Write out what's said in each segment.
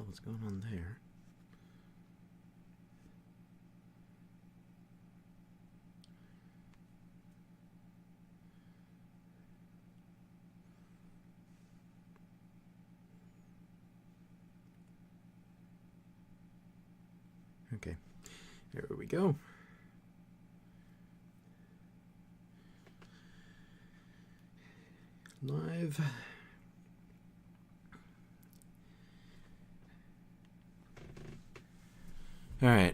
hell's going on there? Okay, there we go. Live. All right,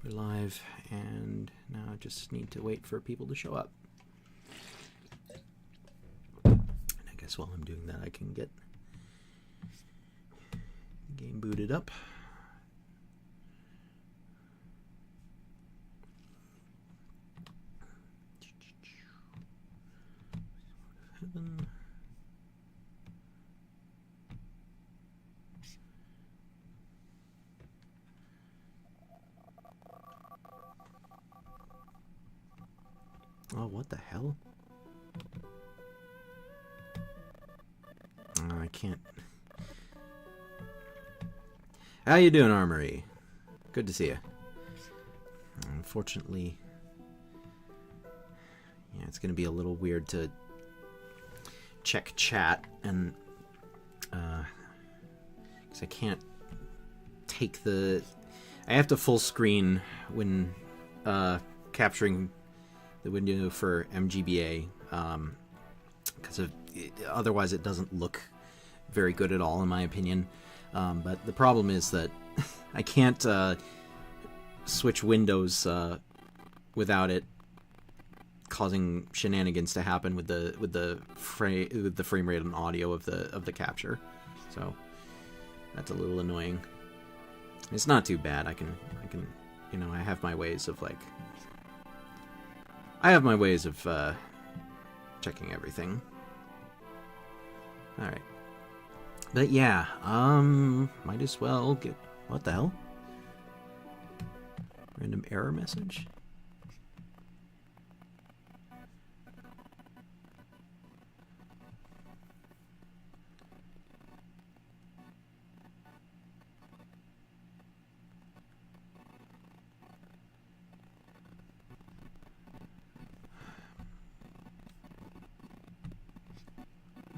we're live, and now I just need to wait for people to show up. And I guess while I'm doing that, I can get the game booted up. Heaven. Oh, what the hell? Oh, I can't. How you doing, Armory? Good to see you. Unfortunately, yeah, it's going to be a little weird to check chat, and because I can't take the... I have to full screen when capturing the window for MGBA, because otherwise it doesn't look very good at all, in my opinion. But the problem is that I can't switch windows without it causing shenanigans to happen with the frame rate and audio of the capture. So that's a little annoying. It's not too bad. I can you know, I have my ways of checking everything. All right. But yeah, might as well get... What the hell? Random error message?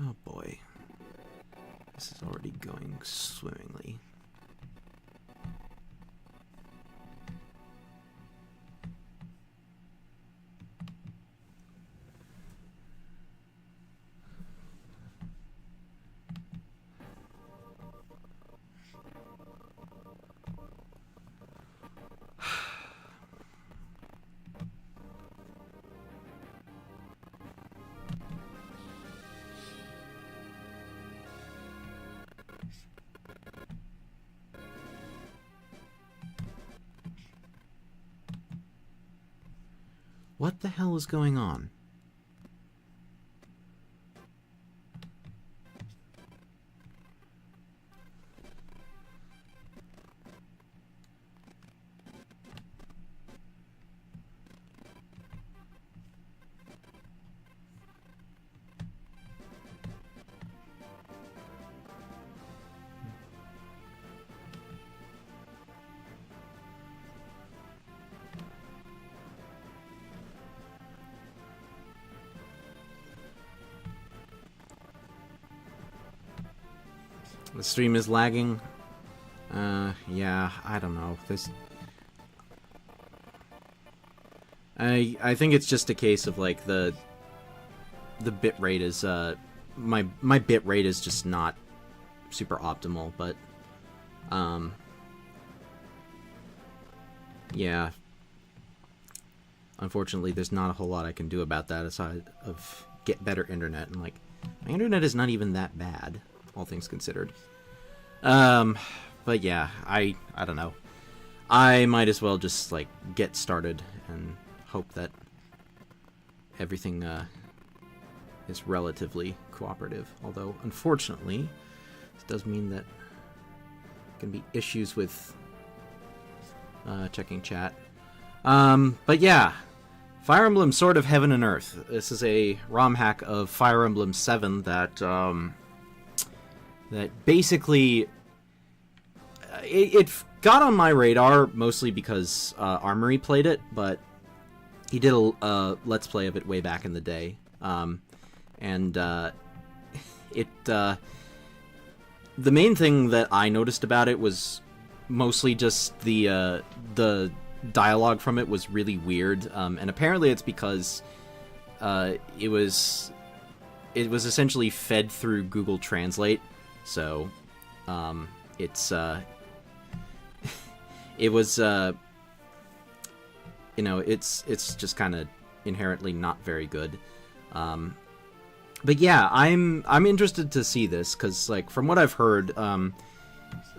Oh boy. This is already going swimmingly. What the hell is going on? The stream is lagging. Yeah, I don't know. I think it's just a case of like the bit rate is my bit rate is just not super optimal, but yeah. Unfortunately, there's not a whole lot I can do about that aside of get better internet, and like my internet is not even that bad, all things considered. But yeah, I don't know. I might as well just like get started and hope that everything is relatively cooperative. Although, unfortunately, this does mean that there can be issues with checking chat. But yeah, Fire Emblem Sword of Heaven and Earth. This is a ROM hack of Fire Emblem 7 that that basically it got on my radar mostly because Armory played it, but he did a Let's Play of it way back in the day. The main thing that I noticed about it was mostly just the dialogue from it was really weird, and apparently it's because it was essentially fed through Google Translate, so it's just kind of inherently not very good. But yeah, I'm interested to see this, because, like, from what I've heard,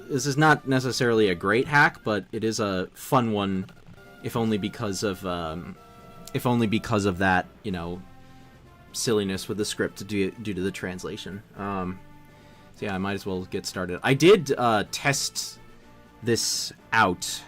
this is not necessarily a great hack, but it is a fun one, if only because of that, silliness with the script due to the translation. So yeah, I might as well get started. I did test this out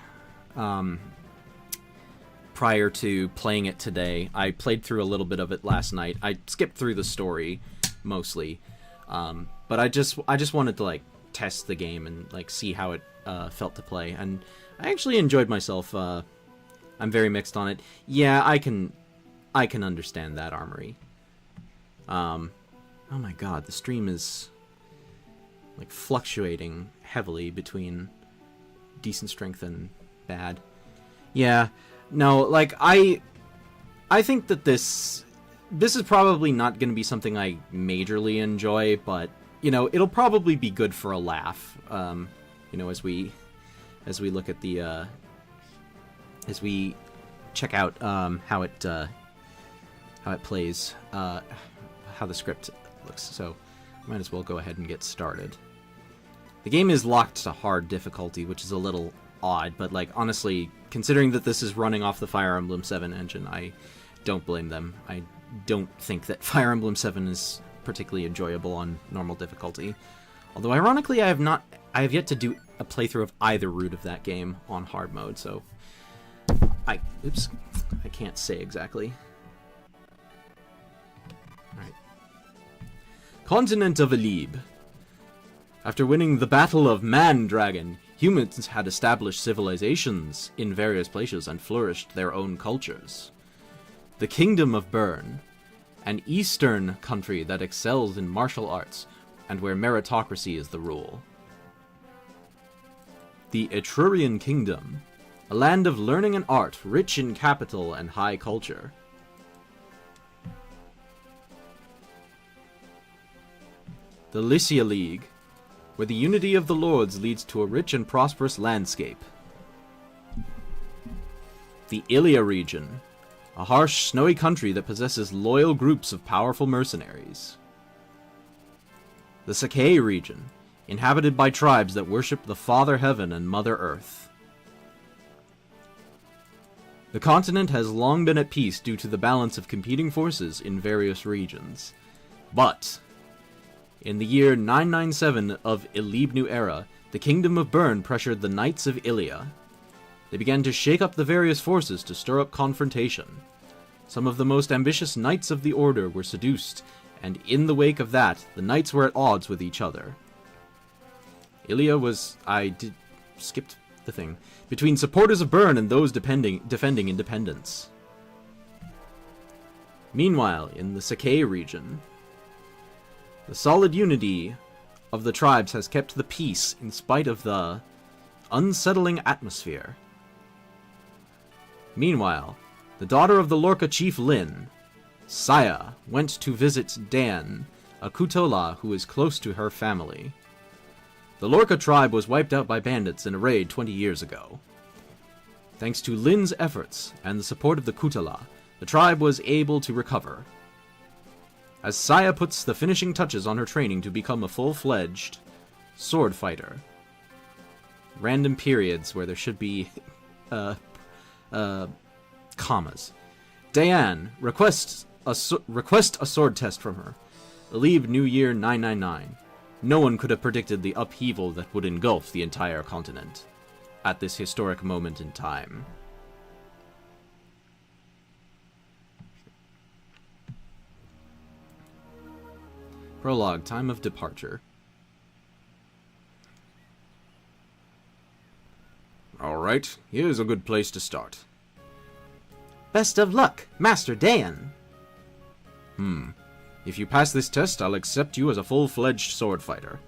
prior to playing it today. I played through a little bit of it last night. I skipped through the story mostly, but I just wanted to, like, test the game and, like, see how it felt to play, and I actually enjoyed myself. I'm very mixed on it. Yeah, I can understand that, Armory. Oh my god, the stream is, like, fluctuating heavily between decent strength and bad. Yeah. No, like, I think that this is probably not going to be something I majorly enjoy, but, it'll probably be good for a laugh, as we look at the, as we check out, how it plays, how the script looks. So, might as well go ahead and get started. The game is locked to hard difficulty, which is a little odd, but, like, honestly, considering that this is running off the Fire Emblem 7 engine, I don't blame them. I don't think that Fire Emblem 7 is particularly enjoyable on normal difficulty. Although, ironically, I have yet to do a playthrough of either route of that game on hard mode, so I can't say exactly. Alright. Continent of Eleb. After winning the Battle of Man-Dragon, humans had established civilizations in various places and flourished their own cultures. The Kingdom of Bern, an eastern country that excels in martial arts and where meritocracy is the rule. The Etrurian Kingdom, a land of learning and art, rich in capital and high culture. The Lycia League, where the unity of the lords leads to a rich and prosperous landscape. The Ilia region, a harsh, snowy country that possesses loyal groups of powerful mercenaries. The Sakai region, inhabited by tribes that worship the Father Heaven and Mother Earth. The continent has long been at peace due to the balance of competing forces in various regions. But in the year 997 of Eleb New Era, the Kingdom of Bern pressured the Knights of Ilia. They began to shake up the various forces to stir up confrontation. Some of the most ambitious Knights of the Order were seduced, and in the wake of that, the Knights were at odds with each other. Ilia was... skipped the thing. Between supporters of Bern and those defending independence. Meanwhile, in the Sakai region, the solid unity of the tribes has kept the peace in spite of the unsettling atmosphere. Meanwhile, the daughter of the Lorca chief Lin, Saya, went to visit Dan, a Kutola who is close to her family. The Lorca tribe was wiped out by bandits in a raid 20 years ago. Thanks to Lin's efforts and the support of the Kutola, the tribe was able to recover. As Saya puts the finishing touches on her training to become a full-fledged sword fighter. Random periods where there should be commas. Diane request a sword test from her. Eleb New Year 999. No one could have predicted the upheaval that would engulf the entire continent at this historic moment in time. Prologue, time of departure. Alright, here's a good place to start. Best of luck, Master Dayan. If you pass this test, I'll accept you as a full-fledged sword fighter.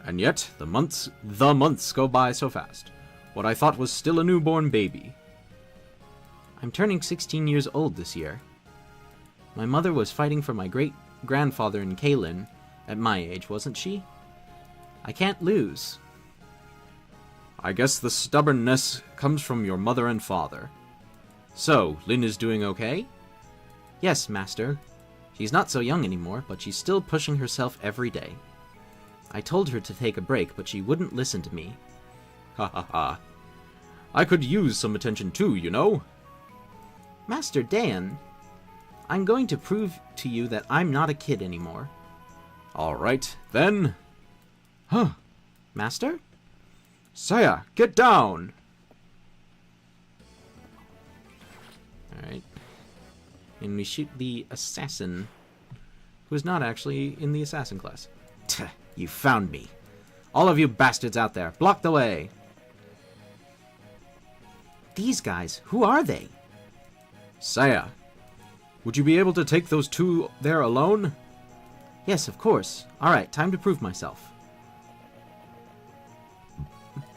And yet, the months go by so fast. What I thought was still a newborn baby. I'm turning 16 years old this year. My mother was fighting for my great-grandfather in Kaelin at my age, wasn't she? I can't lose. I guess the stubbornness comes from your mother and father. So, Lyn is doing okay? Yes, Master. She's not so young anymore, but she's still pushing herself every day. I told her to take a break, but she wouldn't listen to me. Ha ha ha. I could use some attention too, you know? Master Dan, I'm going to prove to you that I'm not a kid anymore. Alright, then. Huh. Master? Saya, get down! Alright. And we shoot the assassin, who is not actually in the assassin class. Tch, you found me. All of you bastards out there, block the way! These guys, who are they? Saya, would you be able to take those two there alone? Yes, of course. Alright, time to prove myself.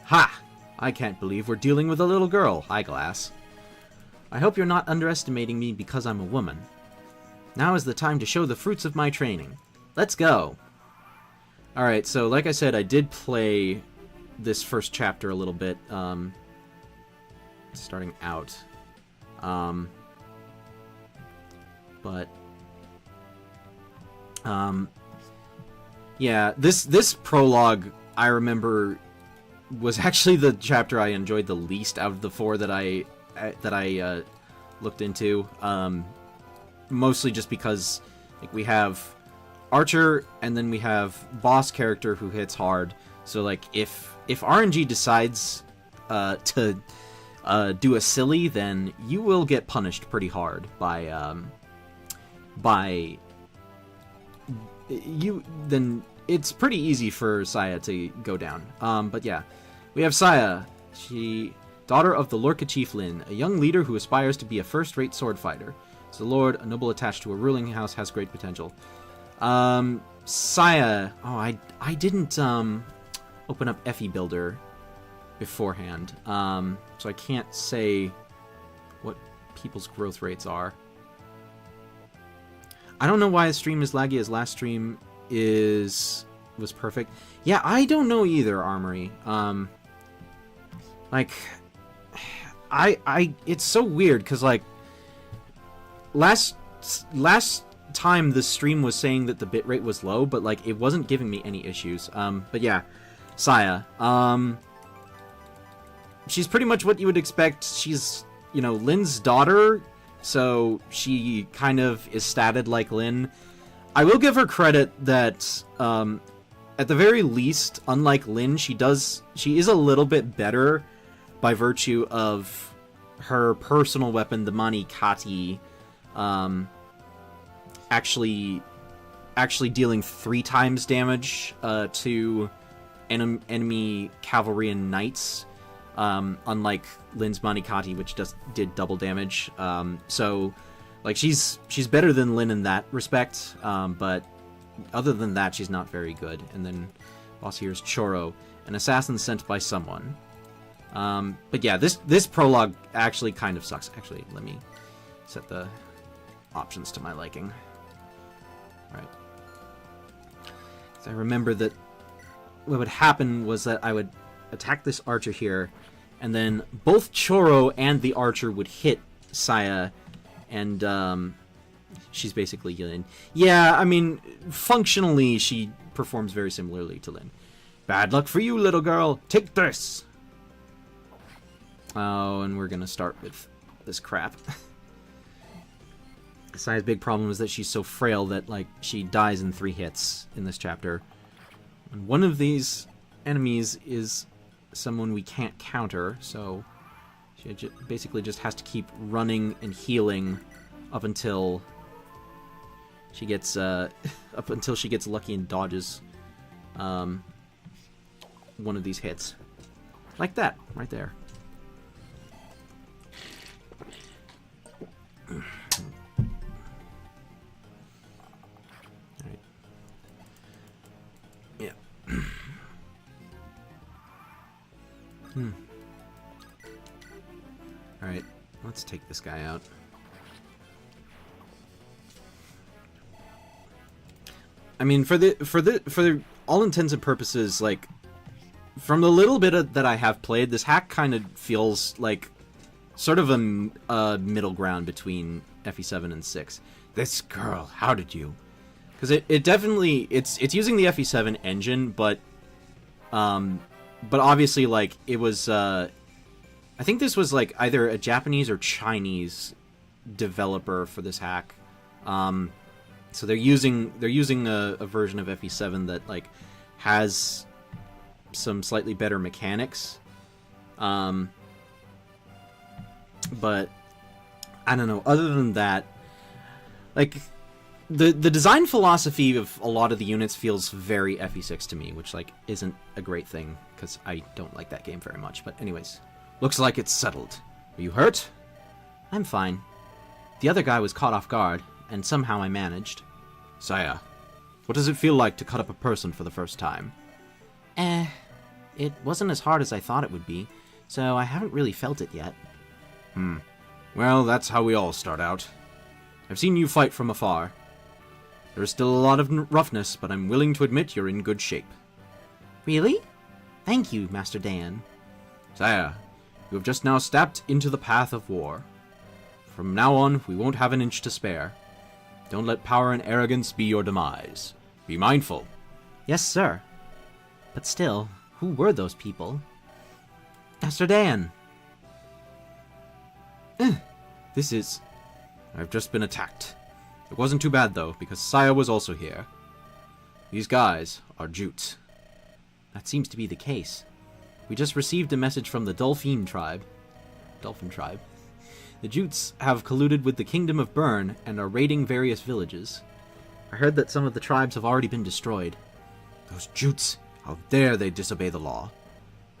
Ha! I can't believe we're dealing with a little girl, Eyeglass. I hope you're not underestimating me because I'm a woman. Now is the time to show the fruits of my training. Let's go! Alright, so like I said, I did play this first chapter a little bit, starting out. Yeah, this prologue, I remember, was actually the chapter I enjoyed the least out of the four that I looked into. Mostly just because, like, we have Archer, and then we have boss character who hits hard. So, like, if RNG decides to do a silly, then you will get punished pretty hard by you. Then it's pretty easy for Saya to go down. But yeah, we have Saya. She, daughter of the Lorca Chief Lyn, a young leader who aspires to be a first-rate sword fighter. As a lord, a noble attached to a ruling house, has great potential. Saya. Oh, I didn't open up Effie Builder beforehand, so I can't say what people's growth rates are. I don't know why the stream is laggy as last stream was perfect. Yeah, I don't know either, Armory. Like, it's so weird, because, like, last time the stream was saying that the bitrate was low, but, like, it wasn't giving me any issues. But yeah, Saya. She's pretty much what you would expect. She's, you know, Lyn's daughter, so she kind of is statted like Lyn. I will give her credit that, at the very least, unlike Lyn, she is a little bit better by virtue of her personal weapon, the Mani Kati, actually dealing 3 times damage to enemy cavalry and knights, unlike Lyn's Mani Kati, which did double damage. So, like, she's better than Lyn in that respect, but other than that, she's not very good. And then boss here is Choro, an assassin sent by someone. But yeah, this prologue actually kind of sucks. Actually, let me set the options to my liking. Alright. So I remember that what would happen was that I would attack this archer here, and then both Choro and the archer would hit Saya, and she's basically Lyn. Yeah, I mean, functionally she performs very similarly to Lyn. Bad luck for you, little girl. Take this! Oh, and we're gonna start with this crap. Saya's big problem is that she's so frail that, like, she dies in 3 hits in this chapter. And one of these enemies is someone we can't counter, so she basically just has to keep running and healing up until she gets lucky and dodges one of these hits. Like that, right there. Alright. Yeah. Alright, let's take this guy out. I mean, for all intents and purposes, like, from the little bit that I have played, this hack kind of feels like sort of a middle ground between FE7 and 6. This girl, how did you? Because it definitely, it's using the FE7 engine, but obviously, like, it was, I think this was, like, either a Japanese or Chinese developer for this hack. So they're using a version of FE7 that, like, has some slightly better mechanics. But I don't know, other than that, like, the design philosophy of a lot of the units feels very FE6 to me, which, like, isn't a great thing, because I don't like that game very much. But anyways, looks like it's settled. Are you hurt? I'm fine. The other guy was caught off guard, and somehow I managed. Saya, what does it feel like to cut up a person for the first time? It wasn't as hard as I thought it would be, so I haven't really felt it yet. Well, that's how we all start out. I've seen you fight from afar. There is still a lot of roughness, but I'm willing to admit you're in good shape. Really? Thank you, Master Dan. Saya, you have just now stepped into the path of war. From now on, we won't have an inch to spare. Don't let power and arrogance be your demise. Be mindful. Yes, sir. But still, who were those people? Master Dan! This is... I've just been attacked. It wasn't too bad, though, because Saya was also here. These guys are Jutes. That seems to be the case. We just received a message from the Dolphin tribe. The Jutes have colluded with the Kingdom of Bern and are raiding various villages. I heard that some of the tribes have already been destroyed. Those Jutes! How dare they disobey the law?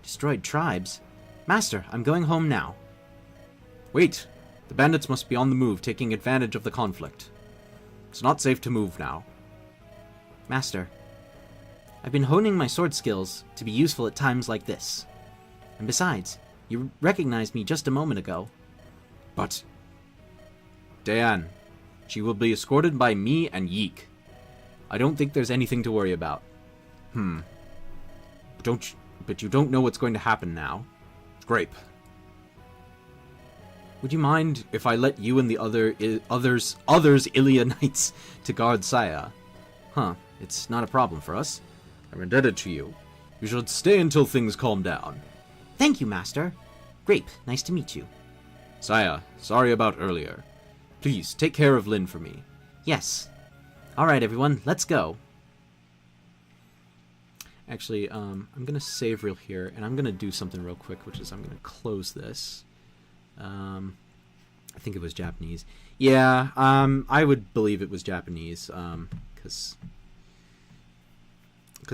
Destroyed tribes? Master, I'm going home now. Wait! The bandits must be on the move, taking advantage of the conflict. It's not safe to move now. Master, I've been honing my sword skills to be useful at times like this. And besides, you recognized me just a moment ago. But... Diane, she will be escorted by me and Yeek. I don't think there's anything to worry about. But you don't know what's going to happen now. Grape. Would you mind if I let you and the others Ilia Knights to guard Saya? It's not a problem for us. I'm indebted to you. You should stay until things calm down. Thank you, Master. Grape, nice to meet you. Saya, sorry about earlier. Please, take care of Lynn for me. Yes. Alright, everyone, let's go. Actually, I'm going to save real here, and I'm going to do something real quick, which is I'm going to close this. I think it was Japanese. Yeah, I would believe it was Japanese, because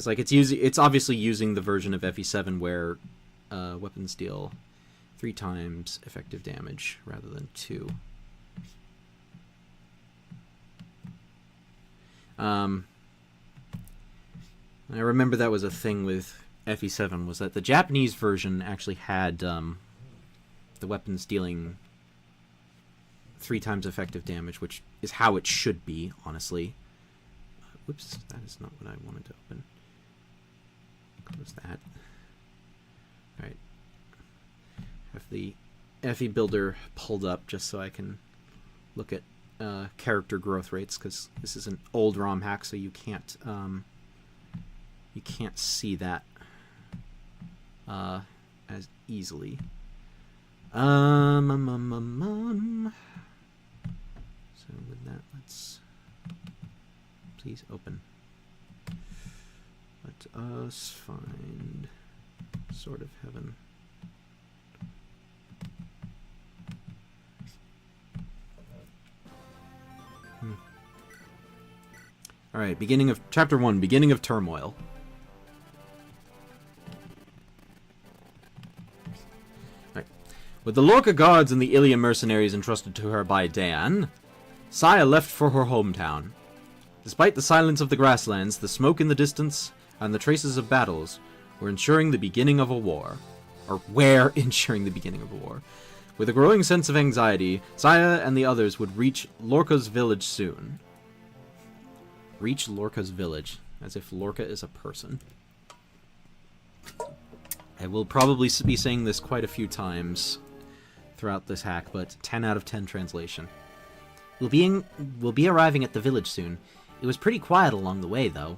like it's obviously using the version of FE7 where weapons deal 3 times effective damage rather than 2. I remember that was a thing with FE7, was that the Japanese version actually had the weapons dealing 3 times effective damage, which is how it should be, honestly. Whoops, that is not what I wanted to open. Close that. Alright. Have the FE builder pulled up just so I can look at character growth rates, because this is an old ROM hack, so you can't see that as easily. So with that, let's please open. Let us find Sword of Heaven. Alright, beginning of Chapter 1, Beginning of Turmoil. With the Lorca guards and the Ilian mercenaries entrusted to her by Diane, Saya left for her hometown. Despite the silence of the grasslands, the smoke in the distance, and the traces of battles were ensuring the beginning of a war. Or were ensuring the beginning of a war. With a growing sense of anxiety, Saya and the others would reach Lorca's village soon. Reach Lorca's village, as if Lorca is a person. I will probably be saying this quite a few times throughout this hack, but 10 out of 10 translation. We'll be arriving at the village soon. It was pretty quiet along the way, though.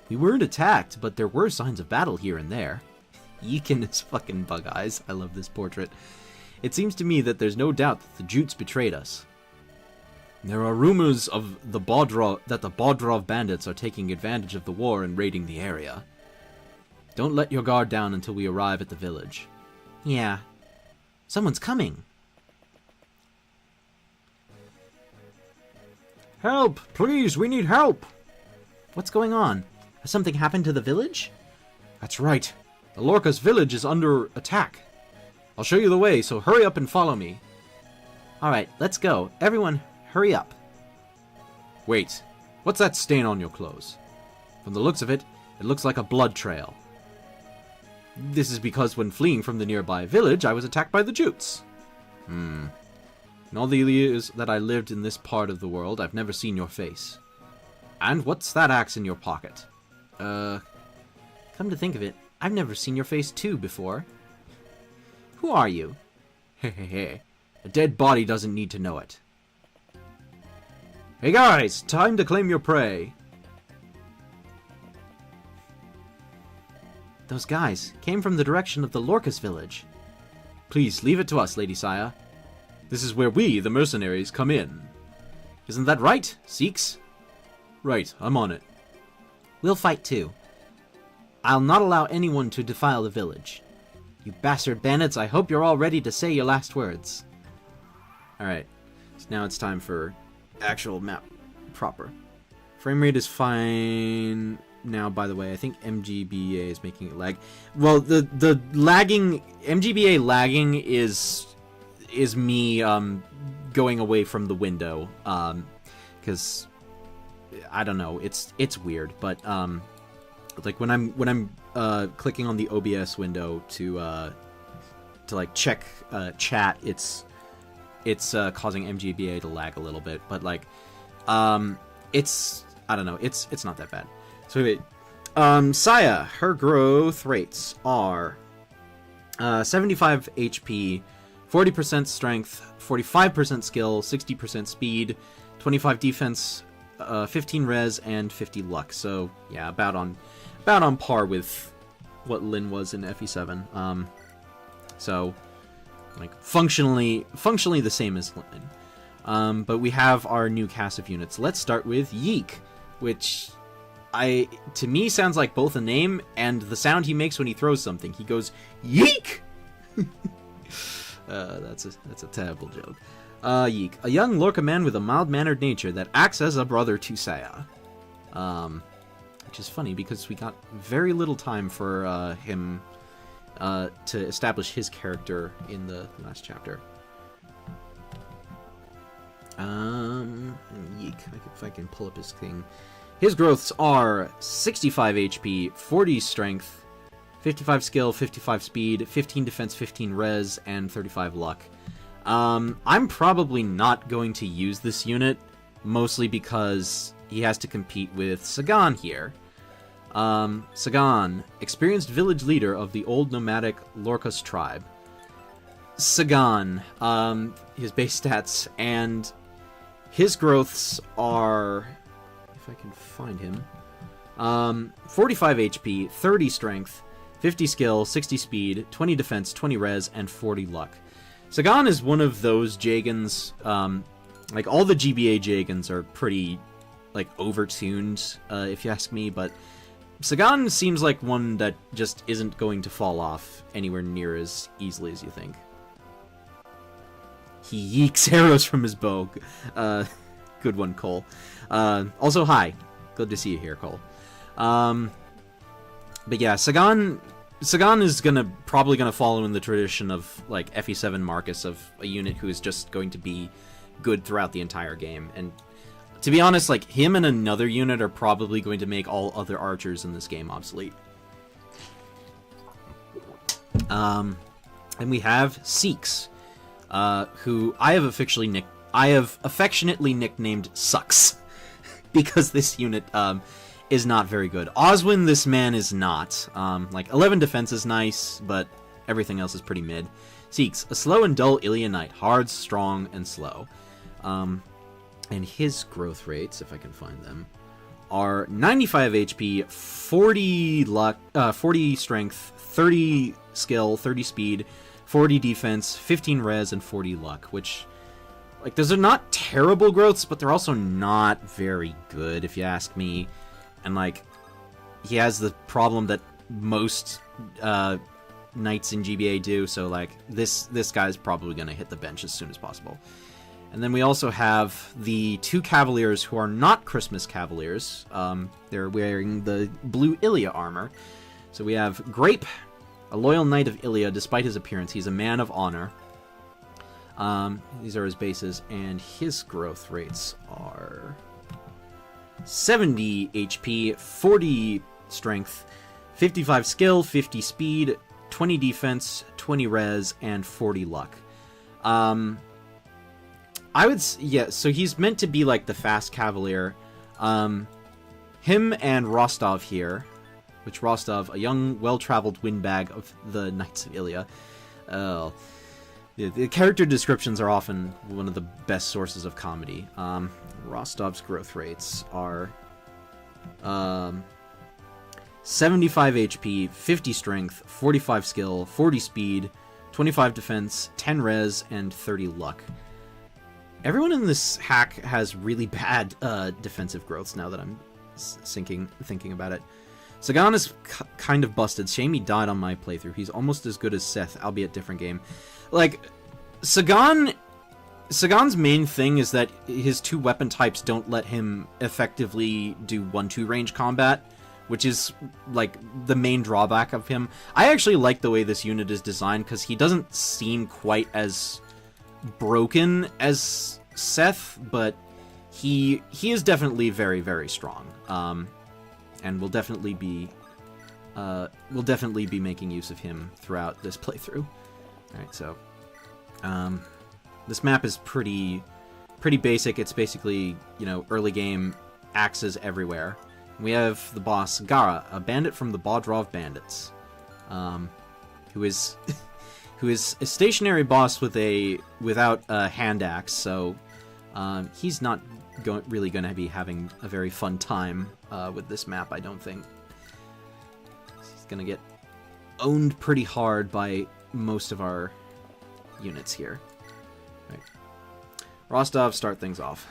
We weren't attacked, but there were signs of battle here and there. Yeek and his fucking bug eyes. I love this portrait. It seems to me that there's no doubt that the Jutes betrayed us. There are rumors of that the Bodrov bandits are taking advantage of the war and raiding the area. Don't let your guard down until we arrive at the village. Yeah. Someone's coming. Help! Please, we need help! What's going on? Has something happened to the village? That's right. The Lorca's village is under attack. I'll show you the way, so hurry up and follow me. Alright, let's go. Everyone, hurry up. Wait, what's that stain on your clothes? From the looks of it, it looks like a blood trail. This is because when fleeing from the nearby village, I was attacked by the Jutes. In all the years that I lived in this part of the world, I've never seen your face. And what's that axe in your pocket? Come to think of it, I've never seen your face too before. Who are you? Hehehe. A dead body doesn't need to know it. Hey guys, time to claim your prey. Those guys came from the direction of the Lorca's village. Please, leave it to us, Lady Saya. This is where we, the mercenaries, come in. Isn't that right, Sikhs? Right, I'm on it. We'll fight too. I'll not allow anyone to defile the village. You bastard bandits, I hope you're all ready to say your last words. Alright, so now it's time for actual map proper. Frame rate is fine now, by the way. I think MGBA is making it lag. Well, the lagging, MGBA lagging is me going away from the window, because I don't know, it's weird, but like when I'm clicking on the OBS window to like check chat, it's causing MGBA to lag a little bit, but like it's, I don't know, it's not that bad. So anyway, Saya, her growth rates are 75 HP, 40% strength, 45% skill, 60% speed, 25 defense, 15 res, and 50 luck. So yeah, about on par with what Lyn was in FE7. So like functionally the same as Lyn. But we have our new cast of units. Let's start with Yeek, which to me sounds like both a name and the sound he makes when he throws something. He goes yeek. That's a terrible joke. Yeek, a young Lorca man with a mild-mannered nature that acts as a brother to Saya. Which is funny because we got very little time for him to establish his character in the last chapter. Yeek, if I can pull up his thing. His growths are 65 HP, 40 strength, 55 skill, 55 speed, 15 defense, 15 res, and 35 luck. I'm probably not going to use this unit, mostly because he has to compete with Sagan here. Sagan, experienced village leader of the old nomadic Lorcas tribe. Sagan, his base stats, and his growths are, if I can find him, 45 HP, 30 strength, 50 skill, 60 speed, 20 defense, 20 res, and 40 luck. Sagan is one of those Jagans, like all the GBA Jagans are pretty, like, overtuned, if you ask me, but Sagan seems like one that just isn't going to fall off anywhere near as easily as you think. He yeeks arrows from his bow. Good one, Cole. Also, hi. Good to see you here, Cole. But yeah, Sagan Sagan is probably gonna follow in the tradition of like FE7 Marcus, of a unit who is just going to be good throughout the entire game. And to be honest, like him and another unit are probably going to make all other archers in this game obsolete. And we have Sikhs, who I have affectionately nicknamed Sucks, because this unit is not very good. Oswin, this man is not. Like 11 defense is nice, but everything else is pretty mid. Sikhs, a slow and dull Ilya Knight, hard, strong, and slow. And his growth rates, if I can find them, are 95 HP, 40 luck, 40 strength, 30 skill, 30 speed, 40 defense, 15 res, and 40 luck, which, like, those are not terrible growths, but they're also not very good, if you ask me. And, like, he has the problem that most knights in GBA do, so, like, this guy's probably going to hit the bench as soon as possible. And then we also have the two Cavaliers who are not Christmas Cavaliers. They're wearing the blue Ilya armor. So we have Grape, a loyal knight of Ilya. Despite his appearance, he's a man of honor. These are his bases, and his growth rates are 70 HP, 40 strength, 55 skill, 50 speed, 20 defense, 20 res, and 40 luck. Yeah, so he's meant to be like the fast Cavalier. Him and Rostov here, which Rostov, a young, well-traveled windbag of the Knights of Ilya. The character descriptions are often one of the best sources of comedy. Rostov's growth rates are 75 HP, 50 strength, 45 skill, 40 speed, 25 defense, 10 res, and 30 luck. Everyone in this hack has really bad defensive growths now that I'm thinking about it. Sagan is kind of busted. Shame he died on my playthrough. He's almost as good as Seth, albeit different game. Like, Sagan's main thing is that his two weapon types don't let him effectively do 1-2 range combat, which is, like, the main drawback of him. I actually like the way this unit is designed, because he doesn't seem quite as broken as Seth, but he is definitely very, very strong. And we'll definitely be making use of him throughout this playthrough. Alright, so this map is pretty basic. It's basically, you know, early game axes everywhere. We have the boss Gara, a bandit from the Bodrov Bandits, who is a stationary boss without a hand axe, so he's not really going to be having a very fun time with this map, I don't think. He's going to get owned pretty hard by most of our units here. Right. Rostov, start things off.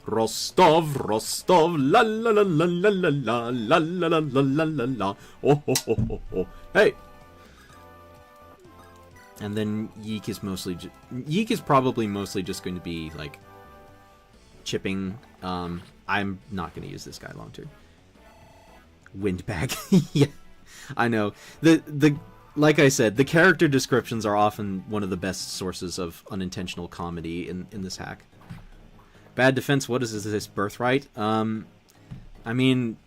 Rostov, la la la la la la la la la la la la la. Oh ho ho ho ho. Hey. And then Yeek is probably mostly just going to be like chipping. I'm not going to use this guy long term. Windbag. Yeah, I know. Like I said, the character descriptions are often one of the best sources of unintentional comedy in this hack. Bad defense. What is this? Birthright? I mean,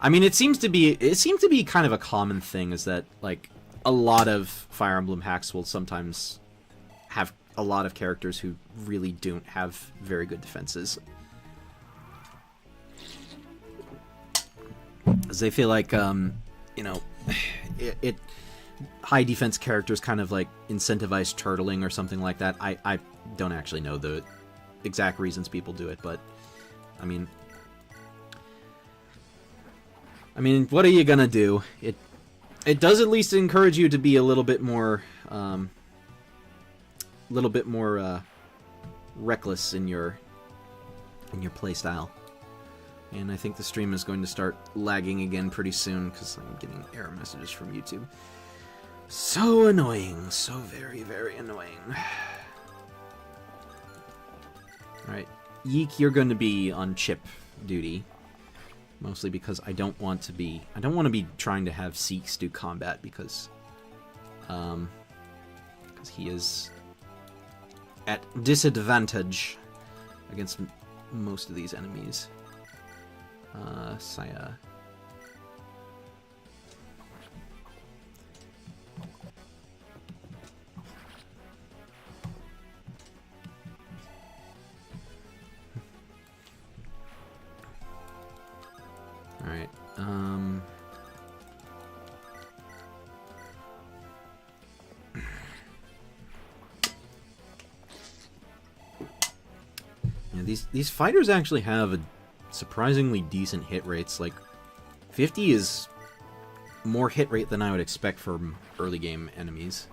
it seems to be kind of a common thing, is that like a lot of Fire Emblem hacks will sometimes have a lot of characters who really don't have very good defenses, as they feel like you know, it high defense characters kind of like incentivize turtling or something like that. I don't actually know the exact reasons people do it, but I mean, what are you gonna do? It does at least encourage you to be a little bit more reckless in your play style. And I think the stream is going to start lagging again pretty soon, because I'm getting error messages from YouTube. So annoying. So very, very annoying. Alright. Yeek, you're going to be on chip duty. Mostly because I don't want to be trying to have Seeks do combat because he is at disadvantage against most of these enemies. Saya. Alright, yeah, these fighters actually have a surprisingly decent hit rates. Like, 50 is more hit rate than I would expect from early game enemies.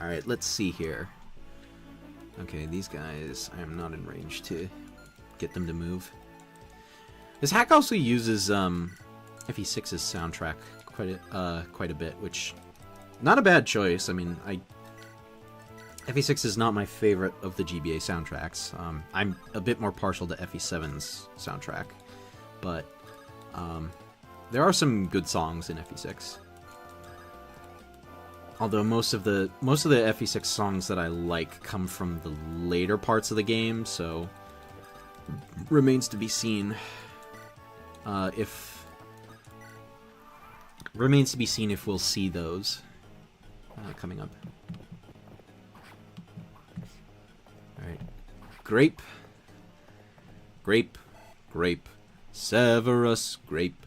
Alright, let's see here. Okay, these guys, I am not in range to get them to move. This hack also uses FE6's soundtrack quite a bit, which, not a bad choice. I mean, FE6 is not my favorite of the GBA soundtracks. I'm a bit more partial to FE7's soundtrack, but there are some good songs in FE6. Although most of the FE6 songs that I like come from the later parts of the game, so remains to be seen if we'll see those coming up. All right, grape, grape, grape, Severus, grape,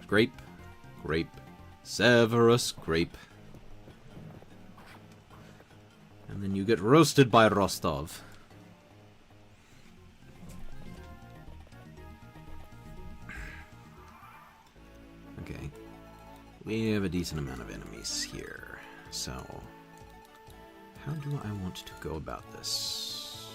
grape, grape, Severus, grape. And then you get roasted by Rostov. Okay. We have a decent amount of enemies here. So, how do I want to go about this?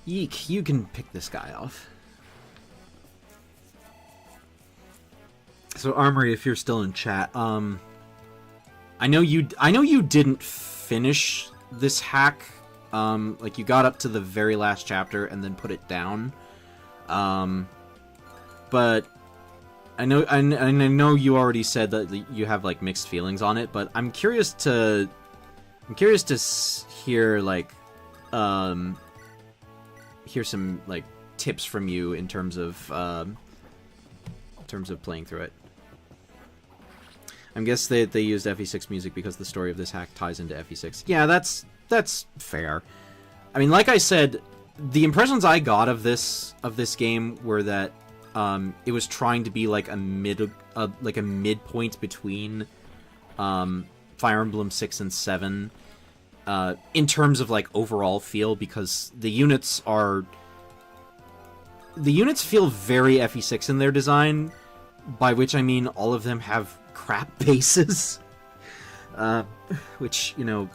Yeek, you can pick this guy off. So Armory, if you're still in chat, I know you didn't finish this hack. Like, you got up to the very last chapter and then put it down. But I know you already said that you have like mixed feelings on it. But I'm curious to hear like hear some like tips from you in terms of playing through it. I guess they used FE6 music because the story of this hack ties into FE6. Yeah, that's fair. I mean, like I said, the impressions I got of this game were that it was trying to be like a midpoint between Fire Emblem 6 and 7 in terms of like overall feel, because the units feel very FE6 in their design, by which I mean all of them have crap bases. Which, you know,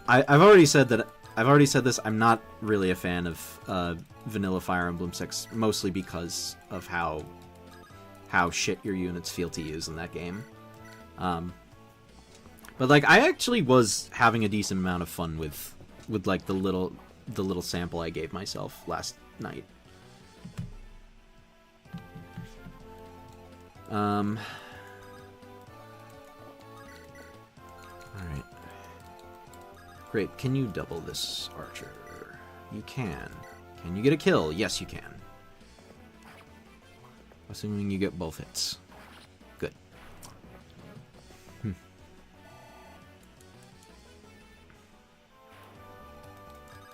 I've already said this. I'm not really a fan of vanilla Fire Emblem 6, mostly because of how shit your units feel to use in that game. But like, I actually was having a decent amount of fun with like the little sample I gave myself last night. Alright. Great, can you double this archer? You can. Can you get a kill? Yes, you can. Assuming you get both hits. Good.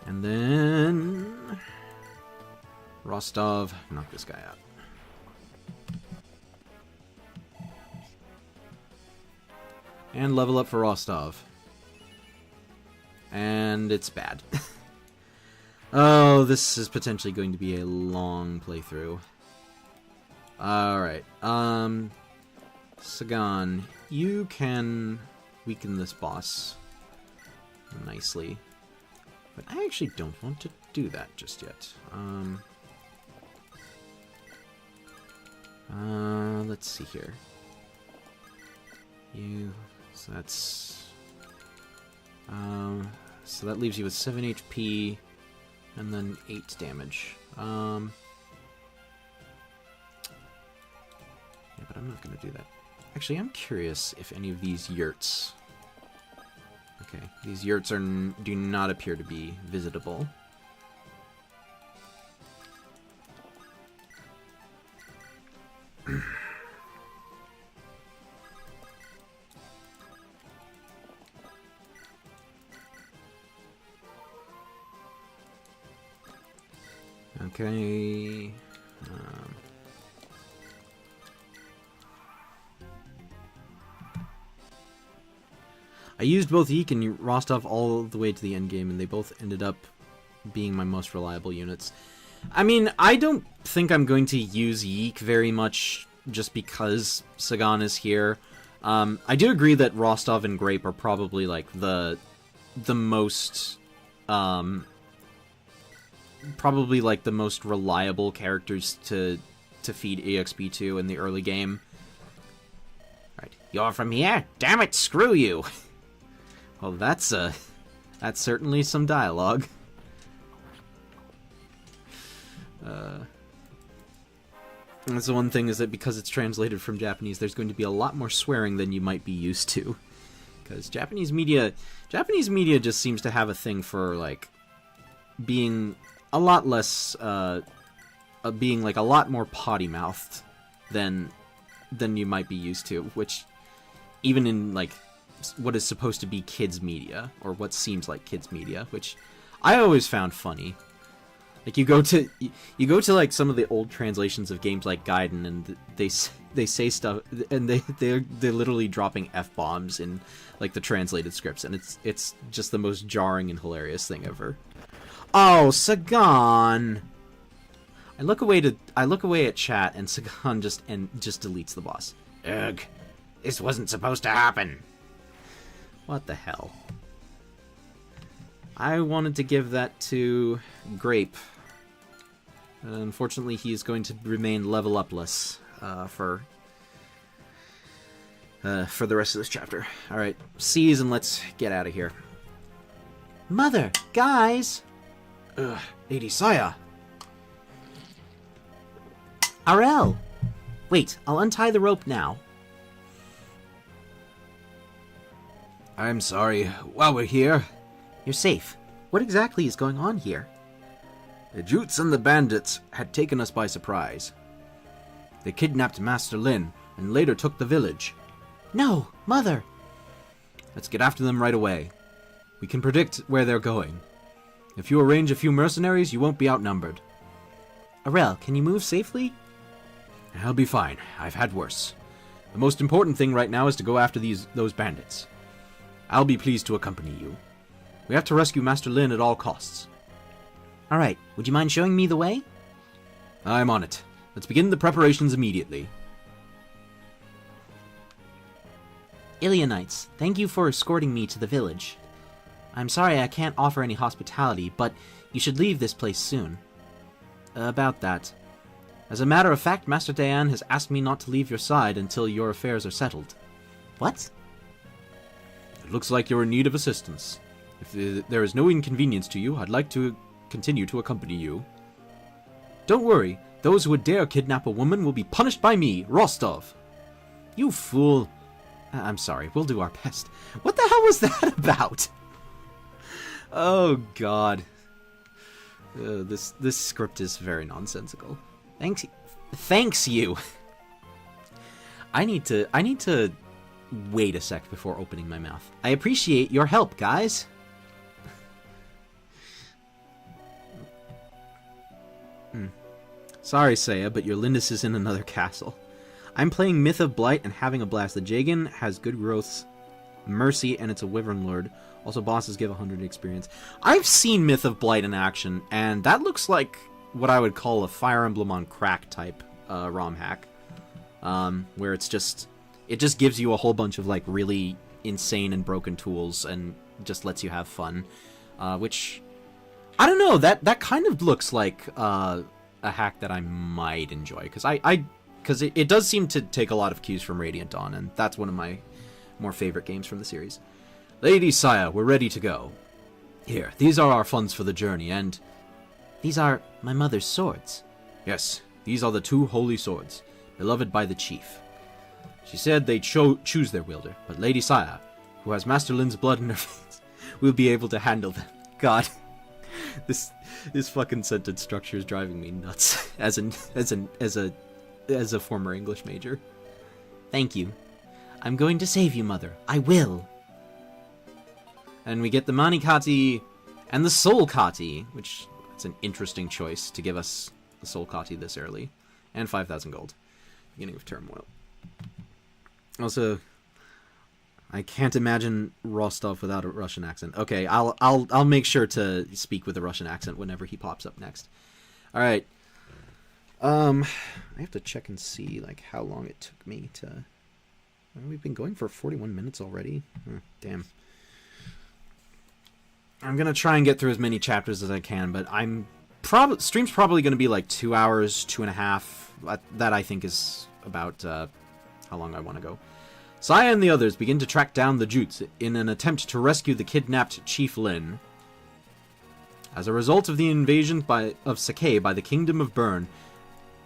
And then Rostov, knock this guy out. And level up for Rostov. And it's bad. Oh, this is potentially going to be a long playthrough. Alright, Sagan, you can weaken this boss nicely. But I actually don't want to do that just yet. Let's see here. You. So that's. So that leaves you with 7 HP and then 8 damage. Yeah, but I'm not gonna do that. Actually, I'm curious if any of these yurts. Okay, these yurts do not appear to be visitable. Okay. I used both Yeek and Rostov all the way to the end game, and they both ended up being my most reliable units. I mean, I don't think I'm going to use Yeek very much just because Sagan is here. I do agree that Rostov and Grape are probably like the most probably like the most reliable characters to feed EXP to in the early game. Right, you're from here? Damn it, screw you! Well, that's certainly some dialogue. That's the one thing, is that because it's translated from Japanese, there's going to be a lot more swearing than you might be used to. Because Japanese media just seems to have a thing for, like, being a lot less, being, like, a lot more potty-mouthed than you might be used to, which, even in, like, what is supposed to be kids media, or what seems like kids media, which I always found funny. Like, you go to like some of the old translations of games like Gaiden, and they say stuff, and they're literally dropping F-bombs in like the translated scripts, and it's just the most jarring and hilarious thing ever. Oh, Sagan! I look away at chat, and Sagan just deletes the boss. Ugh, this wasn't supposed to happen. What the hell? I wanted to give that to Grape. Unfortunately, he is going to remain level upless for the rest of this chapter. Alright, seize and let's get out of here. Mother! Guys! Ugh, Lady Saya! Arel! Wait, I'll untie the rope now. I'm sorry. While we're here... You're safe. What exactly is going on here? The Jutes and the bandits had taken us by surprise. They kidnapped Master Lin, and later took the village. No, Mother! Let's get after them right away. We can predict where they're going. If you arrange a few mercenaries, you won't be outnumbered. Arel, can you move safely? I'll be fine. I've had worse. The most important thing right now is to go after those bandits. I'll be pleased to accompany you. We have to rescue Master Lin at all costs. Alright, would you mind showing me the way? I'm on it. Let's begin the preparations immediately. Ilianites, thank you for escorting me to the village. I'm sorry I can't offer any hospitality, but you should leave this place soon. About that. As a matter of fact, Master Dayan has asked me not to leave your side until your affairs are settled. What? It looks like you're in need of assistance. If there is no inconvenience to you, I'd like to continue to accompany you. Don't worry. Those who would dare kidnap a woman will be punished by me, Rostov. You fool. I'm sorry. We'll do our best. What the hell was that about? Oh, God. This script is very nonsensical. Thanks you. I need to wait a sec before opening my mouth. I appreciate your help, guys. Sorry, Saya, but your Lindis is in another castle. I'm playing Myth of Blight and having a blast. The Jagan has good growths, mercy, and it's a Wyvern Lord. Also, bosses give 100 experience. I've seen Myth of Blight in action, and that looks like what I would call a Fire Emblem on crack type ROM hack. Where it just gives you a whole bunch of like really insane and broken tools and just lets you have fun. Which, I don't know, that kind of looks like a hack that I might enjoy, because it does seem to take a lot of cues from Radiant Dawn, and that's one of my more favorite games from the series. Lady Saya, we're ready to go. Here, these are our funds for the journey, and... These are my mother's swords. Yes, these are the 2 holy swords, beloved by the chief. She said they'd choose their wielder, but Lady Saya, who has Master Lin's blood in her veins, will be able to handle them. God, this fucking sentence structure is driving me nuts. As a former English major. Thank you. I'm going to save you, Mother. I will. And we get the Mani Kati and the Soul Kati, which is an interesting choice to give us the Soul Kati this early, and 5,000 gold. Beginning of turmoil. Also, I can't imagine Rostov without a Russian accent. Okay, I'll make sure to speak with a Russian accent whenever he pops up next. All right. I have to check and see like how long it took me to. Well, we've been going for 41 minutes already. Damn. I'm gonna try and get through as many chapters as I can, but stream's probably gonna be like 2 hours, 2.5. That I think is about how long I want to go. Saya and the others begin to track down the Jutes in an attempt to rescue the kidnapped Chief Lin. As a result of the invasion of Sakai by the Kingdom of Bern,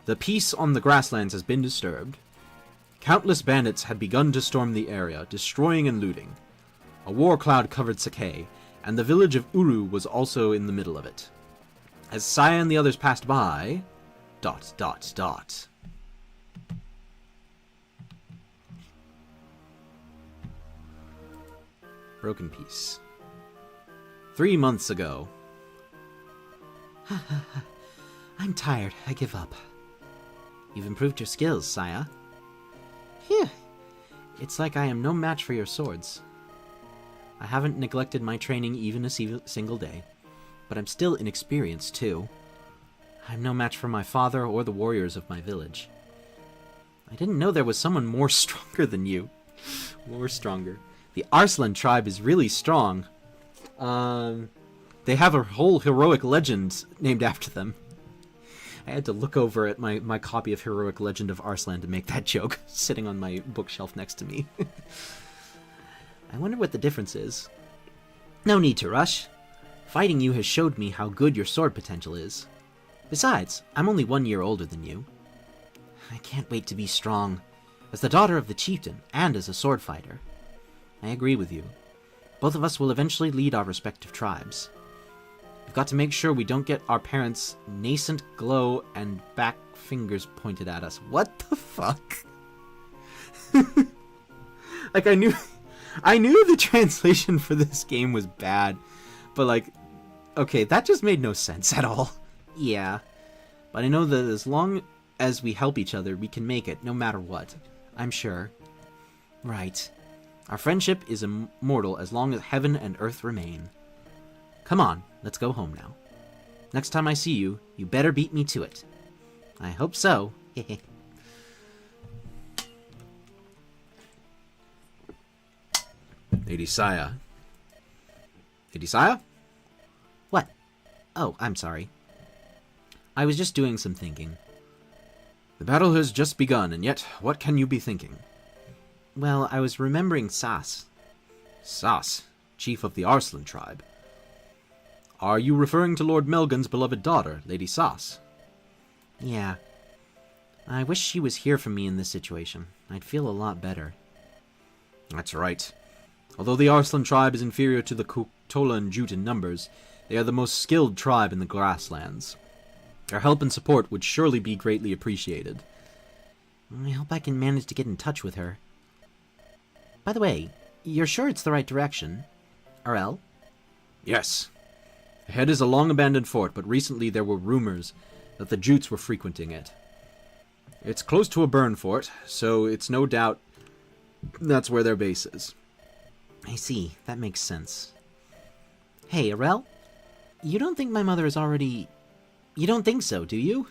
the peace on the grasslands has been disturbed. Countless bandits had begun to storm the area, destroying and looting. A war cloud covered Sakai, and the village of Uru was also in the middle of it. As Saya and the others passed by... ... Broken Peace. 3 months ago. I'm tired. I give up. You've improved your skills, Saya. Phew. It's like I am no match for your swords. I haven't neglected my training even a single day, but I'm still inexperienced too. I'm no match for my father or the warriors of my village. I didn't know there was someone more stronger than you. More stronger. The Arslan tribe is really strong. They have a whole heroic legend named after them. I had to look over at my copy of Heroic Legend of Arslan to make that joke, sitting on my bookshelf next to me. I wonder what the difference is. No need to rush. Fighting you has showed me how good your sword potential is. Besides, I'm only 1 year older than you. I can't wait to be strong, as the daughter of the chieftain and as a sword fighter. I agree with you. Both of us will eventually lead our respective tribes. We've got to make sure we don't get our parents' nascent glow and back fingers pointed at us. What the fuck? Like, I knew the translation for this game was bad, but like, okay, that just made no sense at all. Yeah, but I know that as long as we help each other, we can make it, no matter what. I'm sure. Right. Our friendship is immortal as long as heaven and earth remain. Come on, let's go home now. Next time I see you, you better beat me to it. I hope so. Lady Saya. Lady Saya? What? Oh, I'm sorry. I was just doing some thinking. The battle has just begun, and yet, what can you be thinking? Well, I was remembering Sas. Sas, chief of the Arslan tribe. Are you referring to Lord Melgan's beloved daughter, Lady Sas? Yeah. I wish she was here for me in this situation. I'd feel a lot better. That's right. Although the Arslan tribe is inferior to the Tola and Jute in numbers, they are the most skilled tribe in the grasslands. Their help and support would surely be greatly appreciated. I hope I can manage to get in touch with her. By the way, you're sure it's the right direction? Arel? Yes. Ahead is a long-abandoned fort, but recently there were rumors that the Jutes were frequenting it. It's close to a burn fort, so it's no doubt that's where their base is. I see. That makes sense. Hey, Arel? You don't think my mother is already... You don't think so, do you?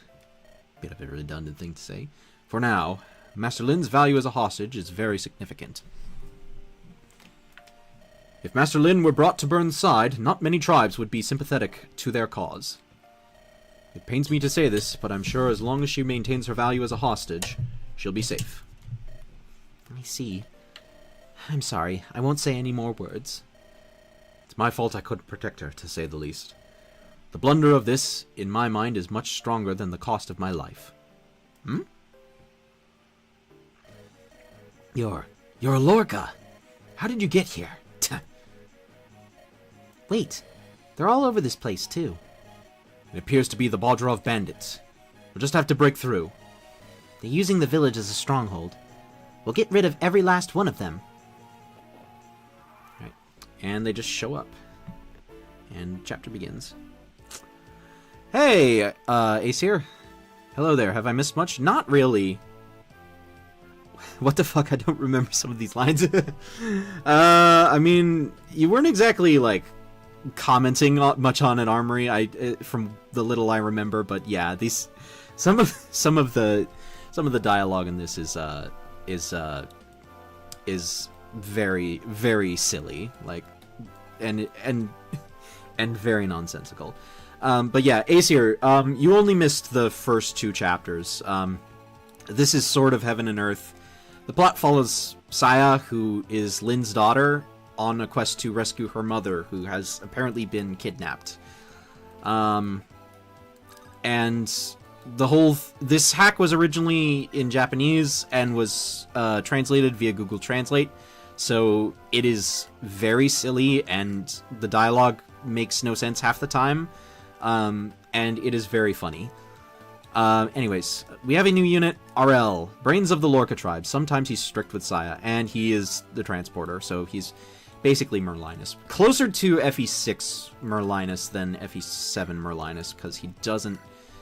Bit of a redundant thing to say. For now, Master Lin's value as a hostage is very significant. If Master Lin were brought to Burn's side, not many tribes would be sympathetic to their cause. It pains me to say this, but I'm sure as long as she maintains her value as a hostage, she'll be safe. I see. I'm sorry. I won't say any more words. It's my fault I couldn't protect her, to say the least. The blunder of this, in my mind, is much stronger than the cost of my life. Hmm? You're a Lorca. How did you get here? Wait, they're all over this place, too. It appears to be the Bodrov bandits. We'll just have to break through. They're using the village as a stronghold. We'll get rid of every last one of them. Right. And they just show up. And chapter begins. Hey, Ace here. Hello there, have I missed much? Not really. What the fuck, I don't remember some of these lines. I mean, you weren't exactly, like, commenting much on an armory, from the little I remember, but yeah, these some of the dialogue in this is very, very silly, like, and very nonsensical. But yeah, Aesir, you only missed the first 2 chapters. This is sort of Heaven and Earth. The plot follows Saya, who is Lynn's daughter, on a quest to rescue her mother, who has apparently been kidnapped. And this hack was originally in Japanese and was translated via Google Translate, so it is very silly and the dialogue makes no sense half the time, and it is very funny. Anyways, we have a new unit, RL, Brains of the Lorca tribe. Sometimes he's strict with Saya, and he is the transporter, so he's basically Merlinus. Closer to FE6 Merlinus than FE7 Merlinus, because he doesn't,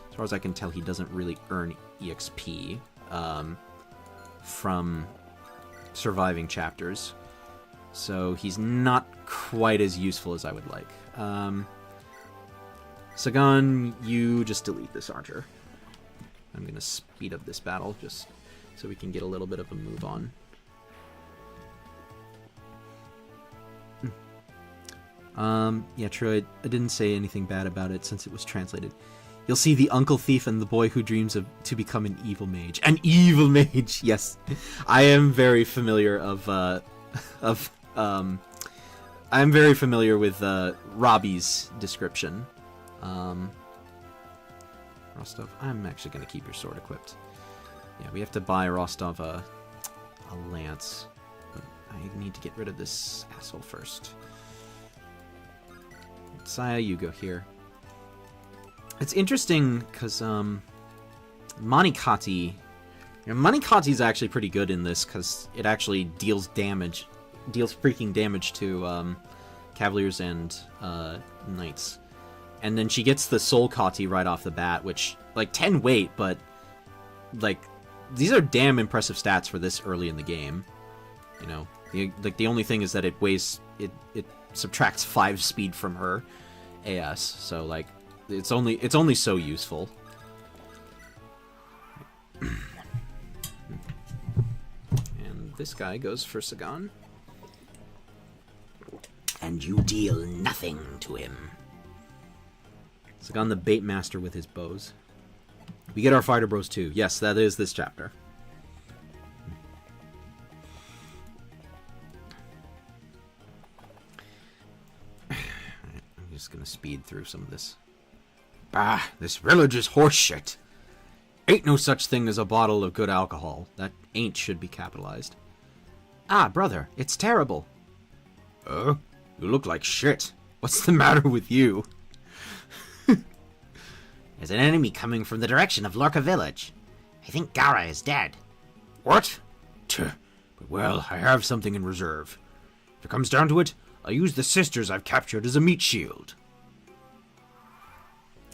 as far as I can tell, he doesn't really earn EXP from surviving chapters. So he's not quite as useful as I would like. Sagan, you just delete this archer. I'm going to speed up this battle just so we can get a little bit of a move on. Yeah, true, I didn't say anything bad about it since it was translated. You'll see the uncle thief and the boy who dreams of to become an evil mage. An evil mage! Yes. I am very familiar I'm very familiar with Robbie's description. Rostov, I'm actually going to keep your sword equipped. Yeah, we have to buy Rostov a lance. But I need to get rid of this asshole first. Saya, you go here. It's interesting, because, Monikati... Monikati's actually pretty good in this, because it actually deals freaking damage to, Cavaliers and, Knights. And then she gets the Soul Kati right off the bat, which, like, 10 weight, but, like, these are damn impressive stats for this early in the game. You know, the only thing is that it weighs, it subtracts 5 speed from her AS, so, like, it's only so useful. And this guy goes for Sagan. And you deal nothing to him. Sagan the bait master with his bows. We get our fighter bros too. Yes, that is this chapter. I'm just gonna speed through some of this. Bah, this village is horseshit. Ain't no such thing as a bottle of good alcohol. That ain't should be capitalized. Ah, brother, it's terrible. You look like shit. What's the matter with you? There's an enemy coming from the direction of Lorca village. I think Gara is dead. What? But well, I have something in reserve. If it comes down to it, I'll use the sisters I've captured as a meat shield.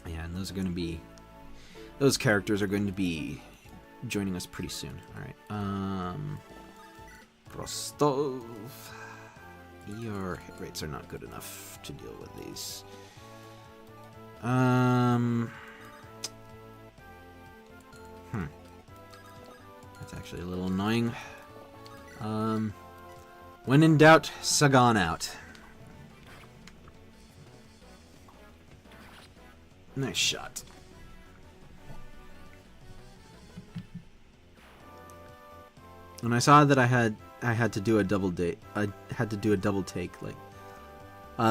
Yeah, and those characters are going to be joining us pretty soon. Alright, Rostov. Your hit rates are not good enough to deal with these. That's actually a little annoying. When in doubt, Sagan out. Nice shot. And I saw that I had I had to do a double take. Like,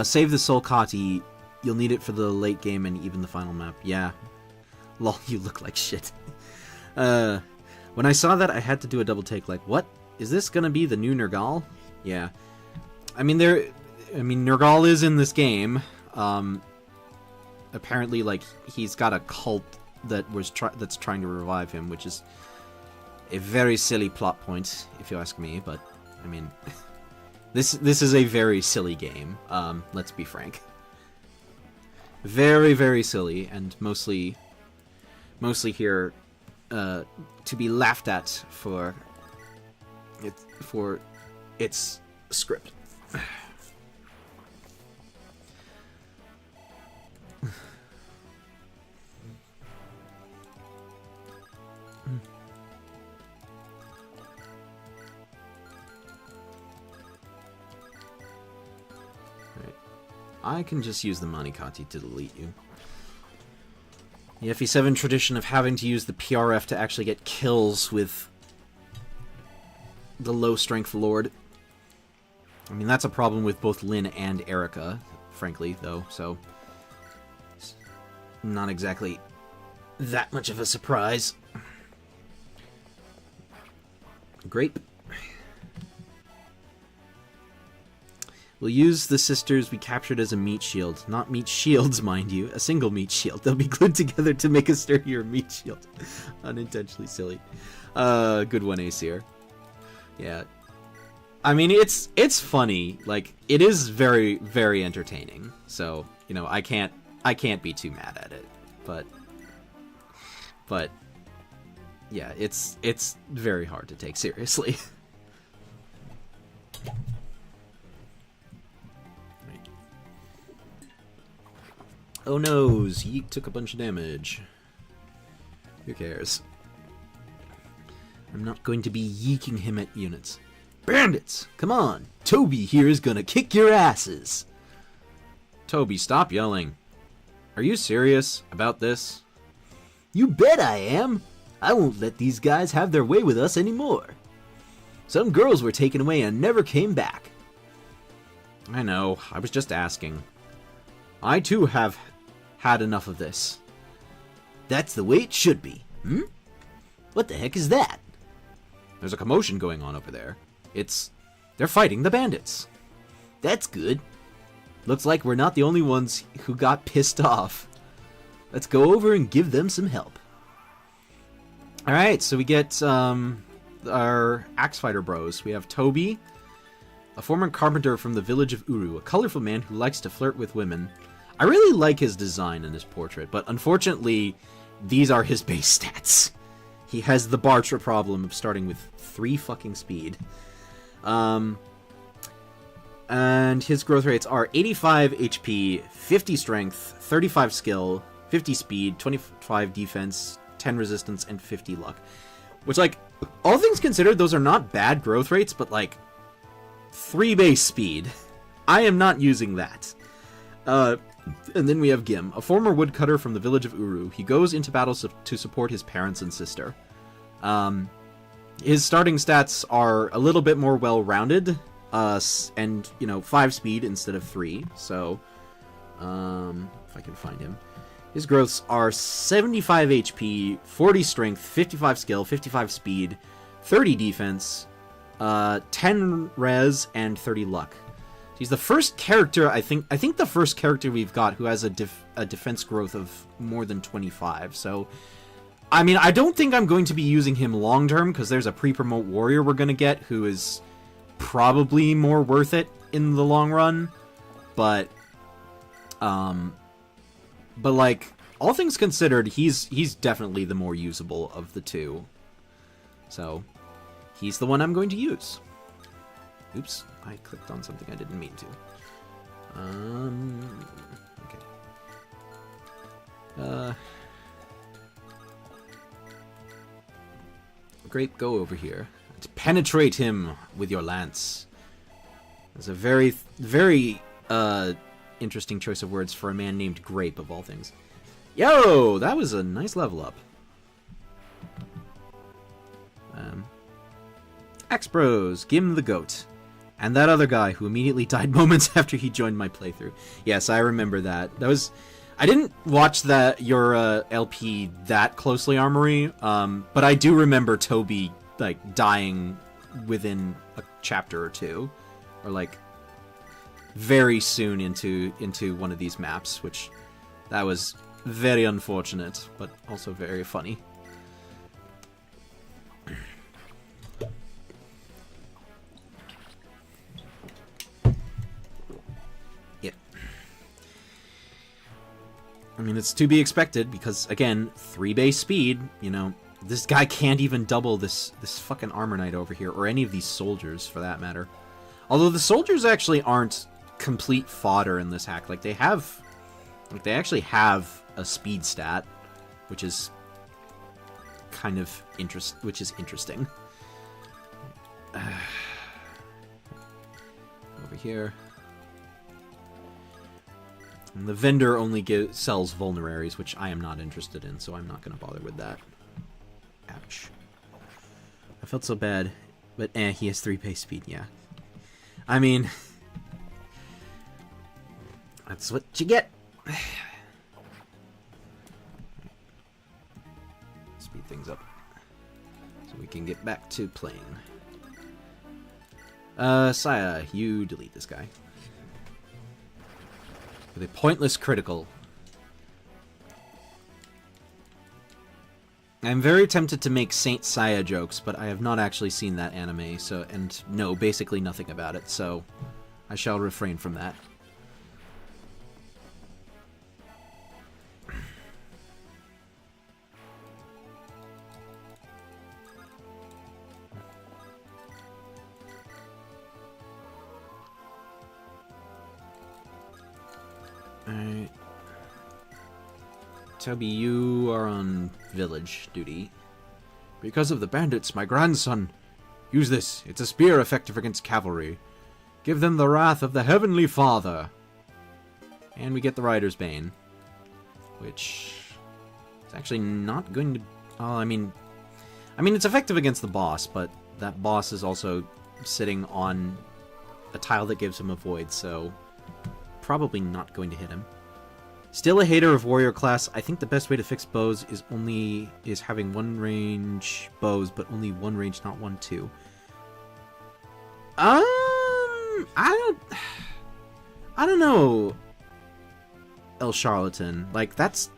save the Soul Kati. You'll need it for the late game and even the final map. Yeah. Lol, you look like shit. When I saw that, I had to do a double take. Like, what? Is this gonna be the new Nergal? Yeah. I mean, Nergal is in this game. Apparently, like, he's got a cult that's trying to revive him, which is a very silly plot point, if you ask me. But I mean, this is a very silly game. Let's be frank. Very, very silly, and mostly here to be laughed at for its script. I can just use the Manikati to delete you. The FE7 tradition of having to use the PRF to actually get kills with the low-strength Lord. I mean, that's a problem with both Lyn and Erica, frankly, though, so... it's not exactly that much of a surprise. Grape. We'll use the sisters we captured as a meat shield. Not meat shields, mind you. A single meat shield. They'll be glued together to make a sturdier meat shield. Unintentionally silly. Good one, Aesir. Yeah. I mean, it's funny. Like, it is very, very entertaining. So, you know, I can't be too mad at it. But yeah, it's very hard to take seriously. Oh no, Yeek took a bunch of damage. Who cares? I'm not going to be yeeking him at units. Bandits! Come on! Toby here is gonna kick your asses! Toby, stop yelling. Are you serious about this? You bet I am! I won't let these guys have their way with us anymore. Some girls were taken away and never came back. I know, I was just asking. I too have had enough of this. That's the way it should be. Hmm? What the heck is that? There's a commotion going on over there. They're fighting the bandits. That's good. Looks like we're not the only ones who got pissed off. Let's go over and give them some help. Alright, so we get our Axe Fighter bros. We have Toby, a former carpenter from the village of Uru, a colorful man who likes to flirt with women. I really like his design in this portrait, but unfortunately, these are his base stats. He has the Bartra problem of starting with 3 fucking speed. And his growth rates are 85 HP, 50 strength, 35 skill, 50 speed, 25 defense, 10 resistance, and 50 luck. Which, like, all things considered, those are not bad growth rates, but, like, 3 base speed. I am not using that. And then we have Gim, a former woodcutter from the village of Uru. He goes into battle to support his parents and sister. His starting stats are a little bit more well-rounded, and, you know, 5 speed instead of 3, so, if I can find him. His growths are 75 HP, 40 strength, 55 skill, 55 speed, 30 defense, 10 res, and 30 luck. He's the first character, I think the first character we've got who has a defense growth of more than 25, so... I mean, I don't think I'm going to be using him long-term, because there's a pre-promote warrior we're going to get who is probably more worth it in the long run, but like, all things considered, he's definitely the more usable of the two. So, he's the one I'm going to use. Oops, I clicked on something I didn't mean to. Okay. Grape, go over here. To penetrate him with your lance. That's a very, very, interesting choice of words for a man named Grape, of all things. Yo! That was a nice level up. X-Bros, Gim the Goat, and that other guy who immediately died moments after he joined my playthrough. Yes, I remember that. That was... I didn't watch your LP that closely, Armory, but I do remember Toby, like, dying within a chapter or two, or, like, very soon into one of these maps, which that was very unfortunate, but also very funny. I mean, it's to be expected, because, again, 3 base speed, you know, this guy can't even double this fucking Armor Knight over here, or any of these soldiers, for that matter. Although the soldiers actually aren't complete fodder in this hack. Like, they actually have a speed stat, which is kind of interesting. Over here. And the vendor only sells vulneraries, which I am not interested in, so I'm not going to bother with that. Ouch. I felt so bad. But, he has 3 pace speed, yeah. I mean... that's what you get. Speed things up. So we can get back to playing. Saya, you delete this guy. With a pointless critical. I'm very tempted to make Saint Seiya jokes, but I have not actually seen that anime, so and know basically nothing about it, so I shall refrain from that. Alright. Toby, you are on village duty. Because of the bandits, my grandson. Use this. It's a spear effective against cavalry. Give them the wrath of the Heavenly Father. And we get the Rider's Bane. Which is actually not going to... oh, I mean, it's effective against the boss, but that boss is also sitting on a tile that gives him a void, so... probably not going to hit him. Still a hater of warrior class. I think the best way to fix bows is having 1 range bows, but only 1 range, not 1, 2. I don't know, El Charlatan. Like, it's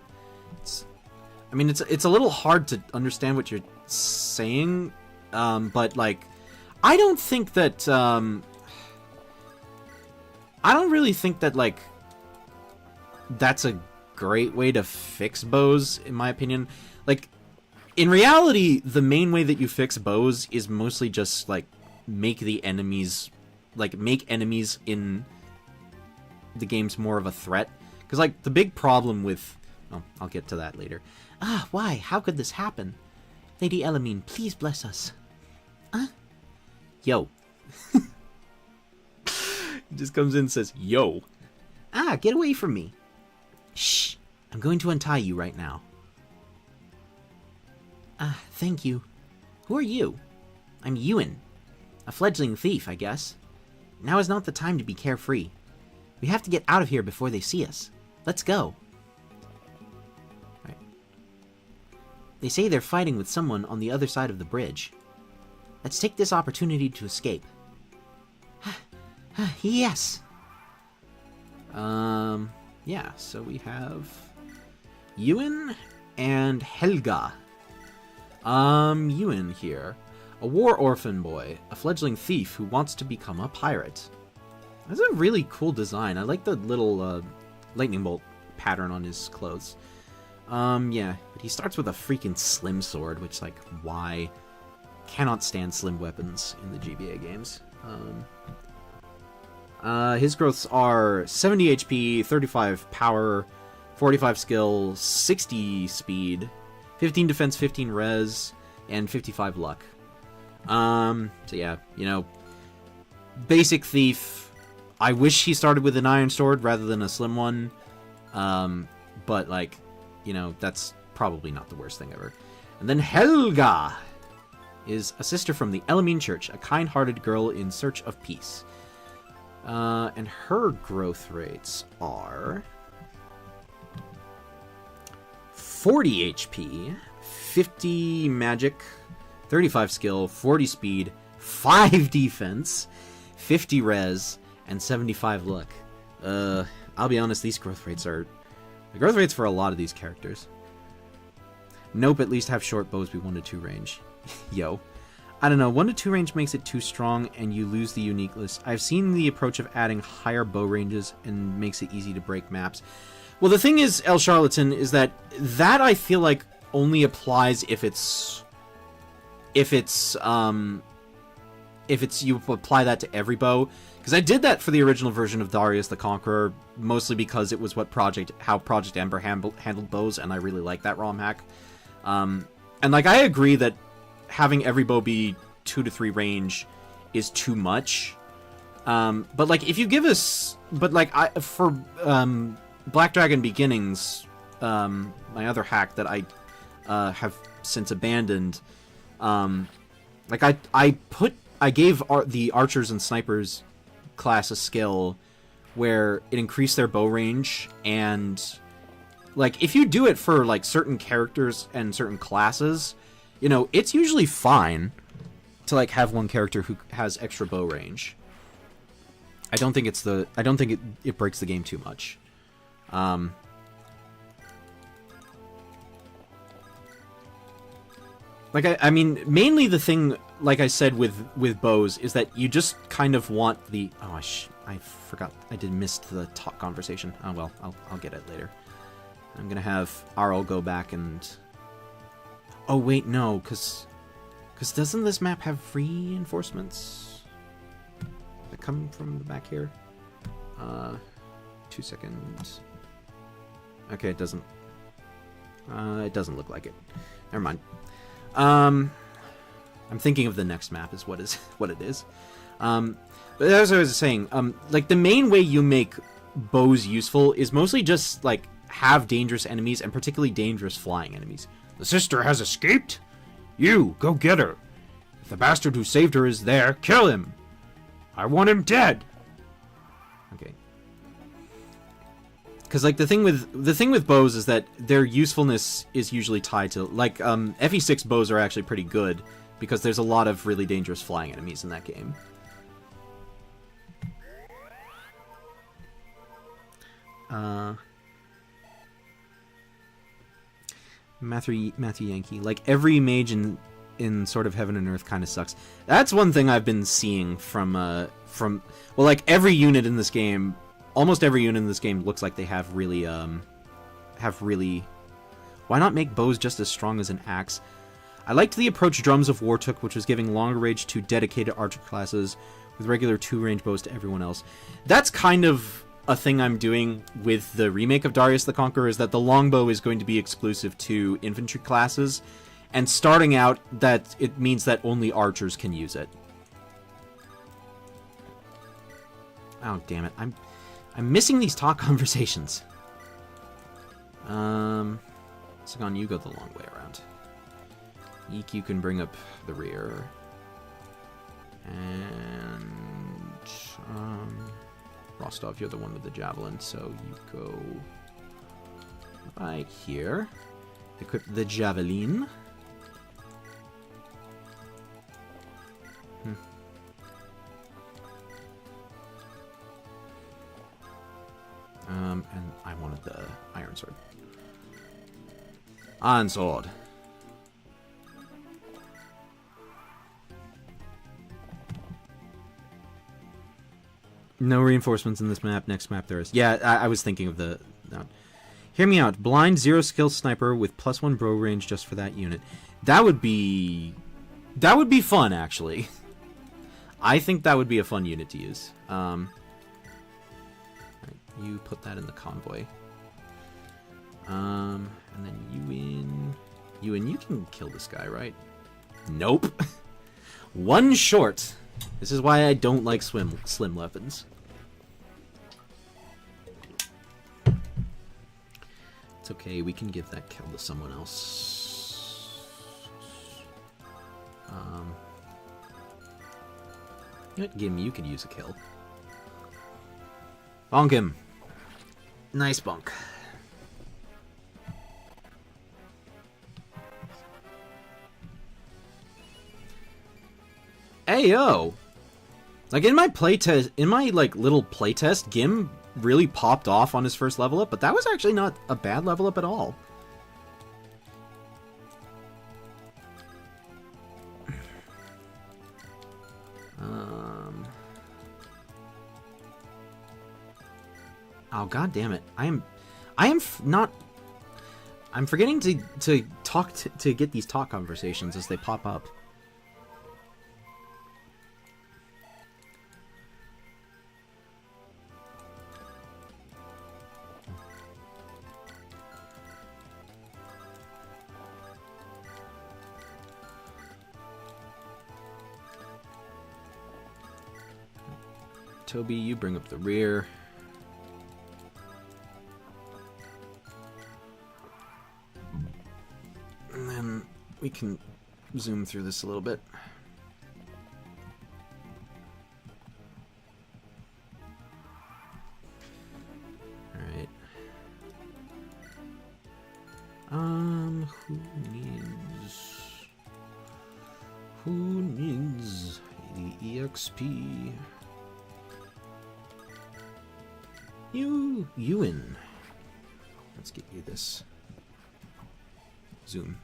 a little hard to understand what you're saying, but, like, I don't think that, I don't really think that, like, that's a great way to fix bows, in my opinion. Like, in reality, the main way that you fix bows is mostly just, like, make enemies in the games more of a threat. Because, like, the big problem with... oh, I'll get to that later. Ah, why? How could this happen? Lady Elamine, please bless us. Yo. Just comes in and says, yo. Ah, get away from me. Shh. I'm going to untie you right now. Ah, thank you. Who are you? I'm Ewan. A fledgling thief, I guess. Now is not the time to be carefree. We have to get out of here before they see us. Let's go. Right. They say they're fighting with someone on the other side of the bridge. Let's take this opportunity to escape. Yes. Yeah, so we have Ewan and Helga. Ewan here. A war orphan boy, a fledgling thief who wants to become a pirate. That's a really cool design. I like the little lightning bolt pattern on his clothes. Yeah, but he starts with a freaking slim sword, which, like, why? Cannot stand slim weapons in the GBA games. His growths are 70 HP, 35 power, 45 skill, 60 speed, 15 defense, 15 res, and 55 luck. So yeah, you know, basic thief. I wish he started with an iron sword rather than a slim one. But, like, you know, that's probably not the worst thing ever. And then Helga. is a sister from the Elamine Church, a kind-hearted girl in search of peace. And her growth rates are 40 HP, 50 magic, 35 skill, 40 speed, 5 defense, 50 res, and 75 luck. I'll be honest, these growth rates are the growth rates for a lot of these characters. Nope, at least have short bows be 1 to 2 range. Yo. I don't know, 1 to 2 range makes it too strong and you lose the uniqueness. I've seen the approach of adding higher bow ranges and makes it easy to break maps. Well, the thing is, El Charlatan, is that I feel like only applies if it's you apply that to every bow. Because I did that for the original version of Darius the Conqueror, mostly because it was how Project Ember handled bows, and I really like that ROM hack. And like, I agree that having every bow be 2 to 3 range is too much. But like, if you give us, for Black Dragon Beginnings, my other hack that I have since abandoned, like I gave the archers and snipers class a skill where it increased their bow range, and like, if you do it for like certain characters and certain classes, you know, it's usually fine to like have one character who has extra bow range. I don't think it breaks the game too much. Like, I mean, mainly the thing, like I said with bows, is that you just kind of want the... Oh, I forgot. I did miss the talk conversation. Oh, well, I'll get it later. I'm gonna have Arl go back and... Oh, wait, no, because doesn't this map have reinforcements that come from the back here? 2 seconds. Okay, it doesn't look like it. Never mind. I'm thinking of the next map is what it is. But as I was saying, like, the main way you make bows useful is mostly just like have dangerous enemies, and particularly dangerous flying enemies. The sister has escaped? You, go get her. If the bastard who saved her is there, kill him. I want him dead. Okay. Because like the thing with bows is that their usefulness is usually tied to, like, FE6 bows are actually pretty good because there's a lot of really dangerous flying enemies in that game. Matthew Yankee, like, every mage in Sword of Heaven and Earth kind of sucks. That's one thing I've been seeing from well, like, every unit in this game, almost every unit in this game looks like they have really why not make bows just as strong as an axe? I liked the approach Drums of War took, which was giving longer range to dedicated archer classes with regular 2-range bows to everyone else. That's kind of a thing I'm doing with the remake of Darius the Conqueror, is that the longbow is going to be exclusive to infantry classes, and starting out, that it means that only archers can use it. Oh, damn it. I'm missing these talk conversations. Sagan, you go the long way around. Eek, you can bring up the rear. And Rostov, you're the one with the javelin, so you go right here. Equip the javelin. And I wanted the iron sword. Iron sword. No reinforcements in this map. Next map there is. Yeah, I was thinking of the... No. Hear me out. Blind 0 skill sniper with +1 bow range just for that unit. That would be fun, actually. I think that would be a fun unit to use. Right, you put that in the convoy. And then you can kill this guy, right? Nope. One short. This is why I don't like slim weapons. It's okay, we can give that kill to someone else. What game you could use a kill? Bonk him. Nice bonk. Hey yo! Like in my playtest, like little playtest, Gim really popped off on his first level up, but that was actually not a bad level up at all. Oh god damn it! I'm forgetting to talk to get these talk conversations as they pop up. Toby, you bring up the rear. And then we can zoom through this a little bit. Alright. Who needs the EXP? Ewan. Let's get you this. Zoom.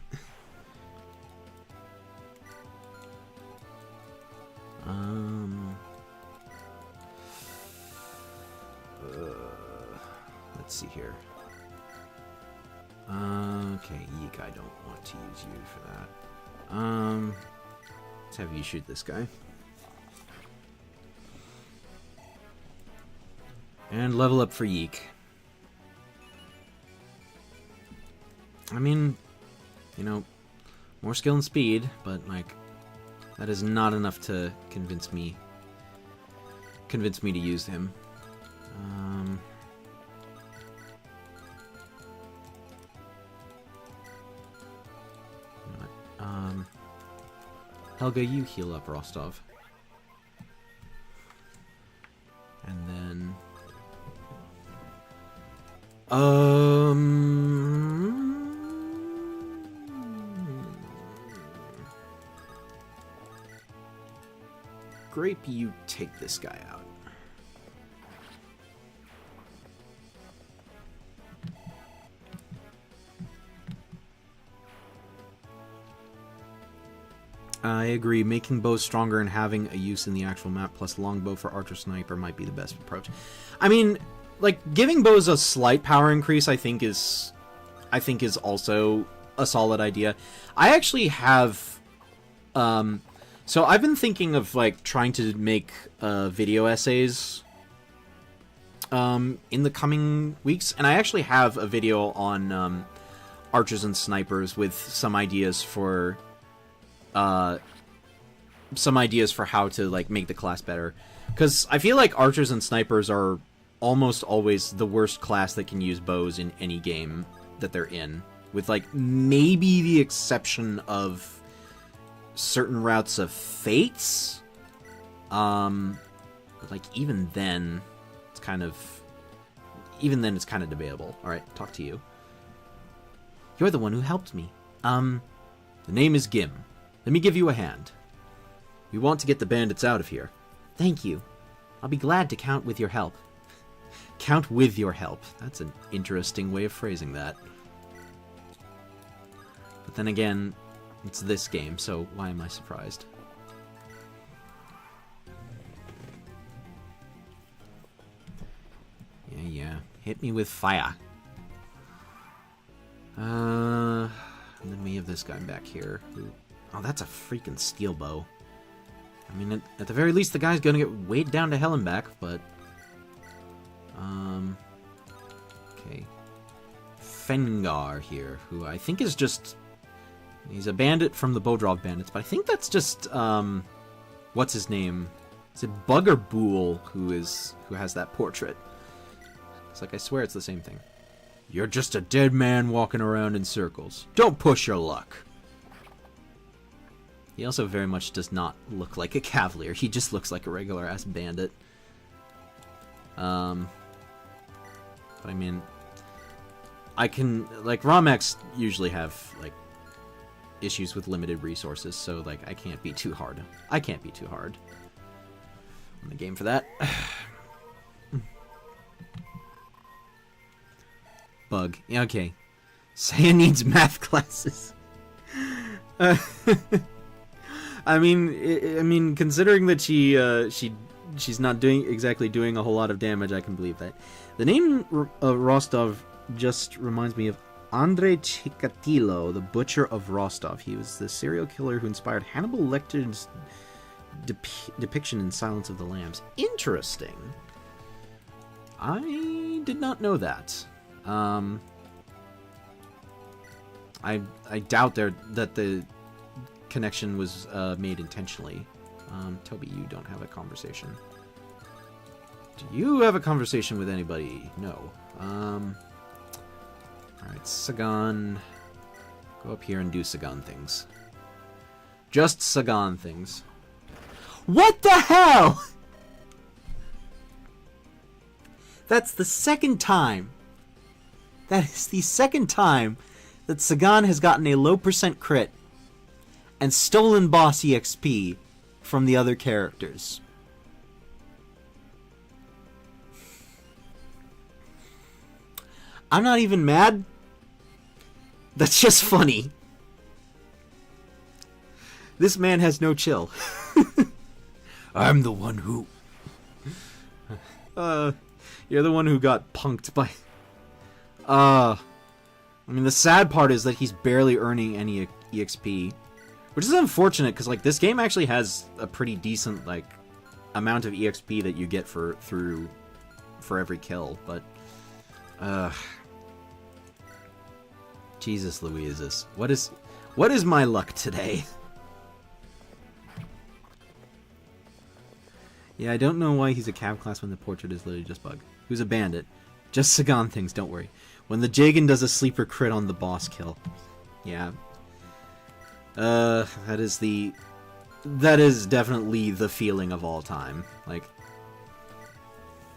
Let's see here. Okay, Yeek, I don't want to use you for that. Let's have you shoot this guy. And level up for Yeek. I mean, you know, more skill and speed, but like that is not enough to convince me to use him. Helga, you heal up Rostov. And then Grape, you take this guy out. I agree. Making bows stronger and having a use in the actual map plus longbow for archer sniper might be the best approach. I mean, like giving bows a slight power increase, I think is also a solid idea. I actually have, so I've been thinking of like trying to make video essays in the coming weeks, and I actually have a video on archers and snipers with some ideas for how to like make the class better, because I feel like archers and snipers are almost always the worst class that can use bows in any game that they're in, with like maybe the exception of certain routes of fates. But like even then it's kind of debatable. All right, talk to you. You're the one who helped me. The name is Gim. Let me give you a hand. We want to get the bandits out of here. Thank you. I'll be glad to count with your help. Count with your help. That's an interesting way of phrasing that. But then again, it's this game, so why am I surprised? Yeah. Hit me with fire. And then we have this guy back here. Oh, that's a freaking steel bow. I mean, at the very least, the guy's gonna get weighed down to hell and back, but... Okay. Fengar here, who I think is just... He's a bandit from the Bodrov Bandits, but I think that's just, what's his name? Is it Buggerbool who has that portrait? It's like, I swear it's the same thing. You're just a dead man walking around in circles. Don't push your luck. He also very much does not look like a cavalier. He just looks like a regular-ass bandit. But I mean, I can... Like, romhacks usually have, like, issues with limited resources, so, like, I can't be too hard. I can't be too hard on the game for that. Bug. Yeah, okay. Saya needs math classes. I mean, considering that she's not exactly doing a whole lot of damage, I can believe that. The name Rostov just reminds me of Andrei Chikatilo, the Butcher of Rostov. He was the serial killer who inspired Hannibal Lecter's depiction in Silence of the Lambs. Interesting. I did not know that. I doubt that the connection was made intentionally. Toby, you don't have a conversation. Do you have a conversation with anybody? No. Alright, Sagan. Go up here and do Sagan things. Just Sagan things. What the hell?! That's the second time. That is the second time that Sagan has gotten a low percent crit and stolen boss EXP from the other characters. I'm not even mad. That's just funny. This man has no chill. I'm the one who... You're the one who got punked by... I mean, the sad part is that he's barely earning any EXP. Which is unfortunate, because, like, this game actually has a pretty decent, like, amount of EXP that you get for every kill, but... Jesus Louises. What is my luck today? Yeah, I don't know why he's a cav class when the portrait is literally just Bug. Who's a bandit? Just Sagan things, don't worry. When the Jagan does a sleeper crit on the boss kill. Yeah. That is definitely the feeling of all time. Like,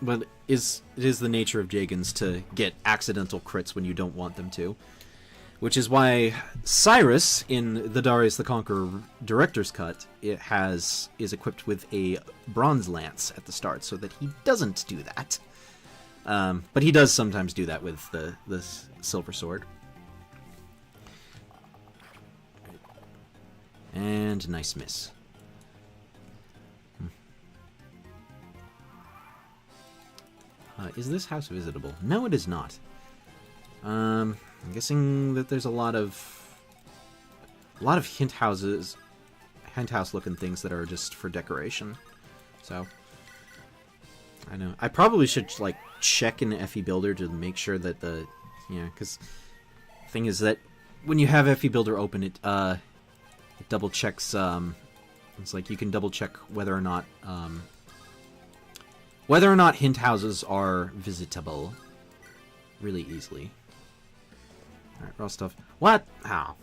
but it is the nature of Jagans to get accidental crits when you don't want them to. Which is why Cyrus, in the Darius the Conqueror Director's Cut, is equipped with a Bronze Lance at the start, so that he doesn't do that. But he does sometimes do that with the Silver Sword. And nice miss. Is this house visitable? No, it is not. I'm guessing that there's a lot of hint house looking things that are just for decoration. So I know I probably should like check in FE Builder to make sure that because the thing is that when you have FE Builder open, it double checks. It's like you can double check whether or not hint houses are visitable really easily. Alright, Rostov. What? How?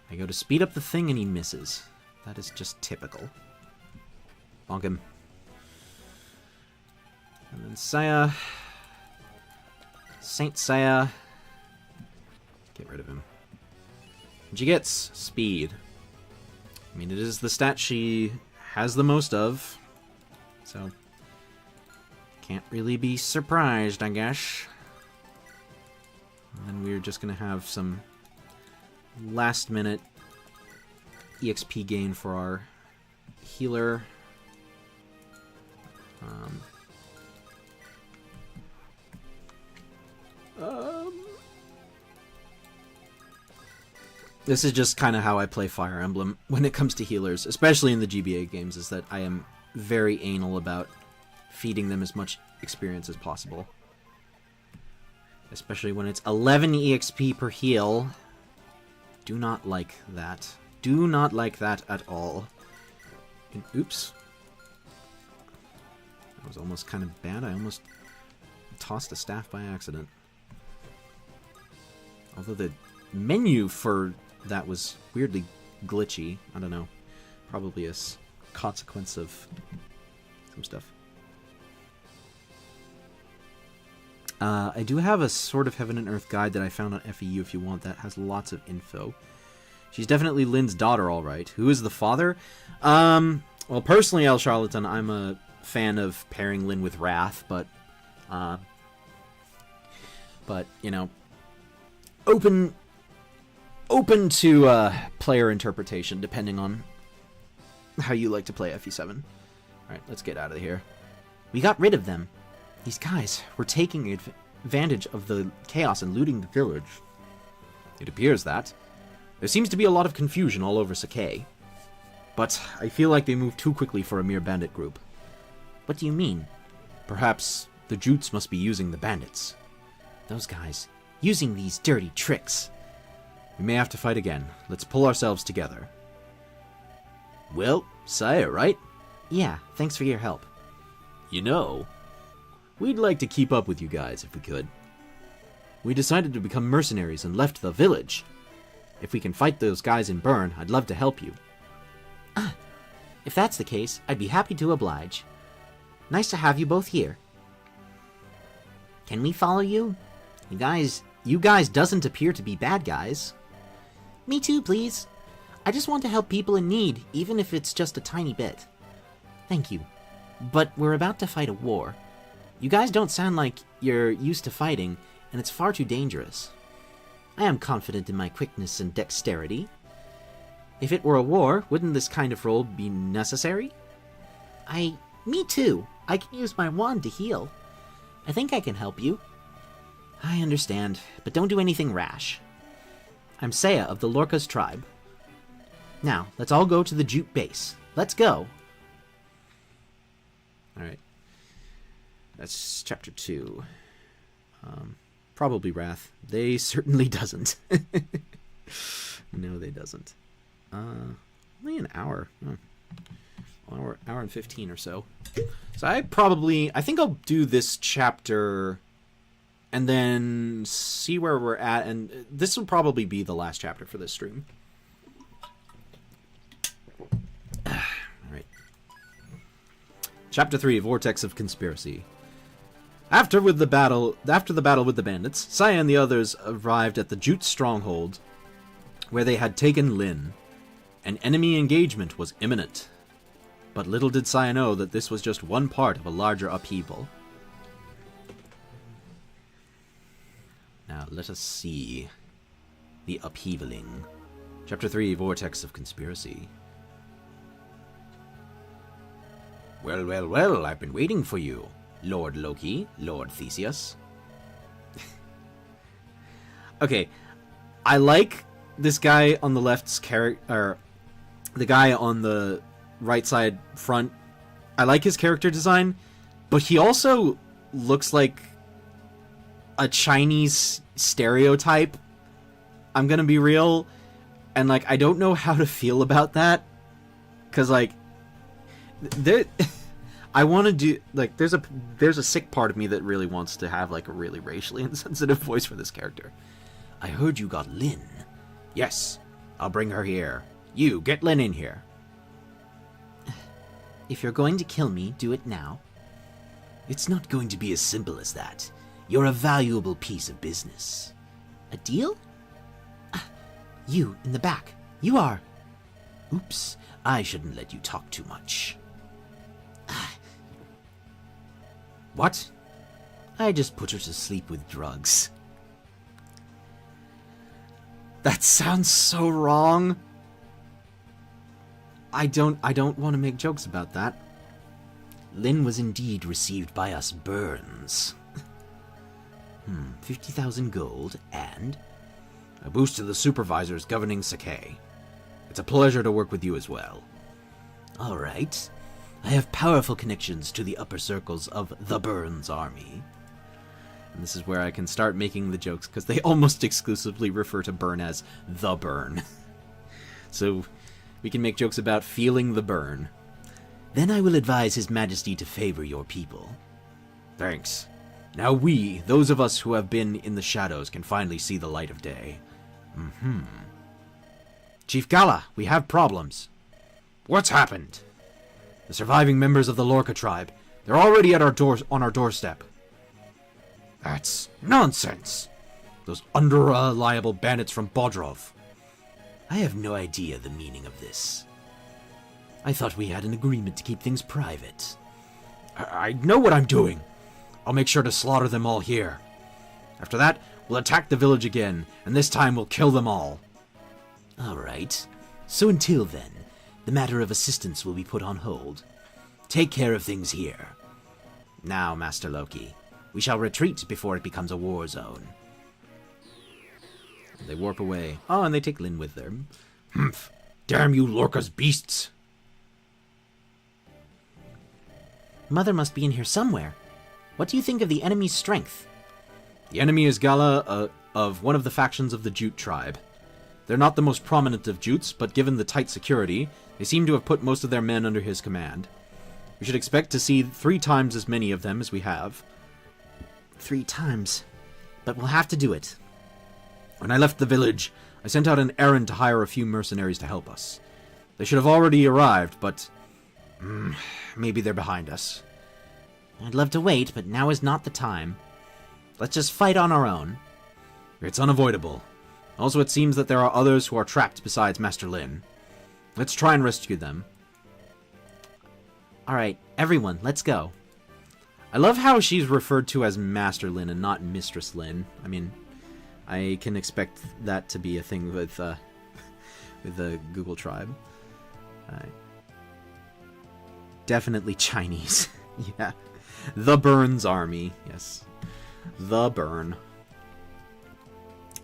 I go to speed up the thing and he misses. That is just typical. Bonk him. And then Saya. Saint Saya. Get rid of him. And she gets speed. I mean, it is the stat she has the most of. So, can't really be surprised, I guess. And then we're just going to have some last-minute EXP gain for our healer. This is just kind of how I play Fire Emblem when it comes to healers, especially in the GBA games, is that I am very anal about feeding them as much experience as possible. Especially when it's 11 EXP per heal. Do not like that. Do not like that at all. And, oops. That was almost kind of bad. I almost tossed a staff by accident. Although the menu for that was weirdly glitchy. I don't know. Probably a consequence of some stuff. I do have a Sword of Heaven and Earth guide that I found on FEU if you want. That has lots of info. She's definitely Lynn's daughter, all right. Who is the father? Well, personally, El Charlatan, I'm a fan of pairing Lynn with Wrath, but you know, open to player interpretation, depending on how you like to play FE7. All right, let's get out of here. We got rid of them. These guys were taking advantage of the chaos and looting the village. It appears that. There seems to be a lot of confusion all over Sakai. But I feel like they moved too quickly for a mere bandit group. What do you mean? Perhaps the Jutes must be using the bandits. Those guys, using these dirty tricks. We may have to fight again. Let's pull ourselves together. Well, Saya, right? Yeah, thanks for your help. You know, we'd like to keep up with you guys if we could. We decided to become mercenaries and left the village. If we can fight those guys in Bern, I'd love to help you. If that's the case, I'd be happy to oblige. Nice to have you both here. Can we follow you? You guys doesn't appear to be bad guys. Me too, please. I just want to help people in need, even if it's just a tiny bit. Thank you. But we're about to fight a war. You guys don't sound like you're used to fighting, and it's far too dangerous. I am confident in my quickness and dexterity. If it were a war, wouldn't this kind of role be necessary? Me too. I can use my wand to heal. I think I can help you. I understand, but don't do anything rash. I'm Saya of the Lorca's tribe. Now, let's all go to the Jute base. Let's go. Alright. That's chapter 2. Probably Wrath. They certainly doesn't. No, they doesn't. Only an hour. Hour and 15 or so. So I think I'll do this chapter and then see where we're at, and this will probably be the last chapter for this stream. Alright. Chapter 3, Vortex of Conspiracy. After the battle with the bandits, Saya and the others arrived at the Jute stronghold, where they had taken Lin. An enemy engagement was imminent. But little did Saya know that this was just one part of a larger upheaval. Now, let us see the upheavaling. Chapter 3, Vortex of Conspiracy. Well, well, well, I've been waiting for you, Lord Loki, Lord Theseus. Okay, I like this guy on the left's character, the guy on the right side front. I like his character design, but he also looks like a Chinese stereotype. I'm gonna be real, and like I don't know how to feel about that, because like there I want to do like there's a sick part of me that really wants to have like a really racially insensitive voice for this character. I heard you got Lin. Yes, I'll bring her here. You get Lin in here. If you're going to kill me, do it now. It's not going to be as simple as that. You're a valuable piece of business. A deal? You, in the back. You are. Oops, I shouldn't let you talk too much. What? I just put her to sleep with drugs. That sounds so wrong. I don't want to make jokes about that. Lin was indeed received by us Burns. 50,000 gold, and a boost to the supervisors governing Sakai. It's a pleasure to work with you as well. All right. I have powerful connections to the upper circles of the Burns army. And this is where I can start making the jokes, because they almost exclusively refer to Burn as the Burn. So we can make jokes about feeling the burn. Then I will advise His Majesty to favor your people. Thanks. Now we, those of us who have been in the shadows, can finally see the light of day. Chief Gala, we have problems. What's happened? The surviving members of the Lorca tribe. They're already at on our doorstep. That's nonsense. Those unreliable bandits from Bodrov. I have no idea the meaning of this. I thought we had an agreement to keep things private. I know what I'm doing. I'll make sure to slaughter them all here. After that, we'll attack the village again, and this time we'll kill them all. All right. So until then, the matter of assistance will be put on hold. Take care of things here. Now, Master Loki, we shall retreat before it becomes a war zone. They warp away. Oh, and they take Lynn with them. Humph. Damn you Lorca's beasts. Mother must be in here somewhere. What do you think of the enemy's strength? The enemy is Gala of one of the factions of the Jute tribe. They're not the most prominent of Jutes, but given the tight security, they seem to have put most of their men under his command. We should expect to see 3 times as many of them as we have. 3 times. But we'll have to do it. When I left the village, I sent out an errand to hire a few mercenaries to help us. They should have already arrived, but maybe they're behind us. I'd love to wait, but now is not the time. Let's just fight on our own. It's unavoidable. Also, it seems that there are others who are trapped besides Master Lin. Let's try and rescue them. Alright, everyone, let's go. I love how she's referred to as Master Lin and not Mistress Lin. I mean, I can expect that to be a thing with the Google tribe. Definitely Chinese. Yeah. The Burns Army. Yes. The burn.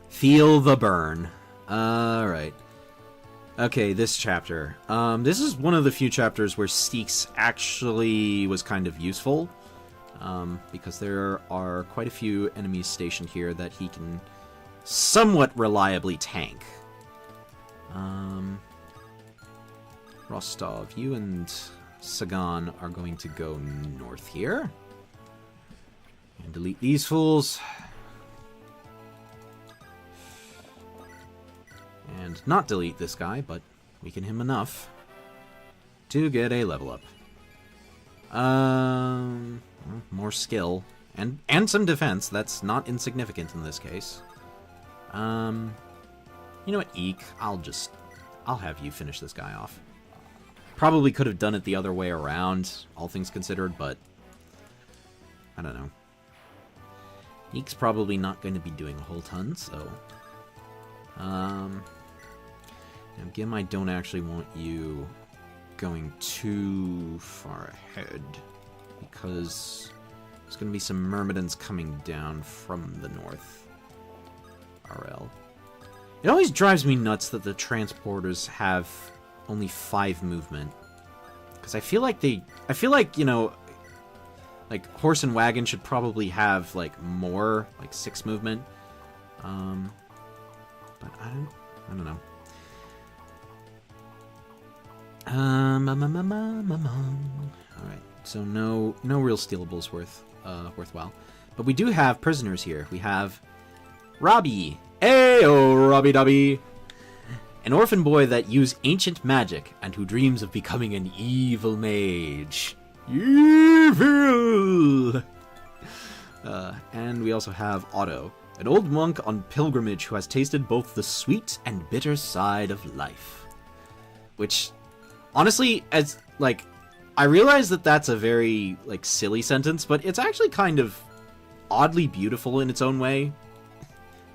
Feel the burn. Alright. Okay, this chapter. This is one of the few chapters where Steeks actually was kind of useful. Because there are quite a few enemies stationed here that he can somewhat reliably tank. Rostov, you and Sagan are going to go north here. And delete these fools. And not delete this guy, but weaken him enough to get a level up. More skill. And some defense. That's not insignificant in this case. You know what, Eek? I'll have you finish this guy off. Probably could have done it the other way around, all things considered, but I don't know. Eek's probably not going to be doing a whole ton, so... Now, Gim, I don't actually want you going too far ahead, because there's going to be some Myrmidons coming down from the north. RL. It always drives me nuts that the transporters have only 5 movement. Because I feel like, you know, like, horse and wagon should probably have, like, more, like, 6 movement. But I don't know. Alright, so no real stealables worthwhile. But we do have prisoners here. We have Robbie. Ayo, Robbie Dobby. An orphan boy that used ancient magic and who dreams of becoming an evil mage. Evil! And we also have Otto, an old monk on pilgrimage who has tasted both the sweet and bitter side of life. Which, honestly, as, like, I realize that that's a very, like, silly sentence, but it's actually kind of oddly beautiful in its own way.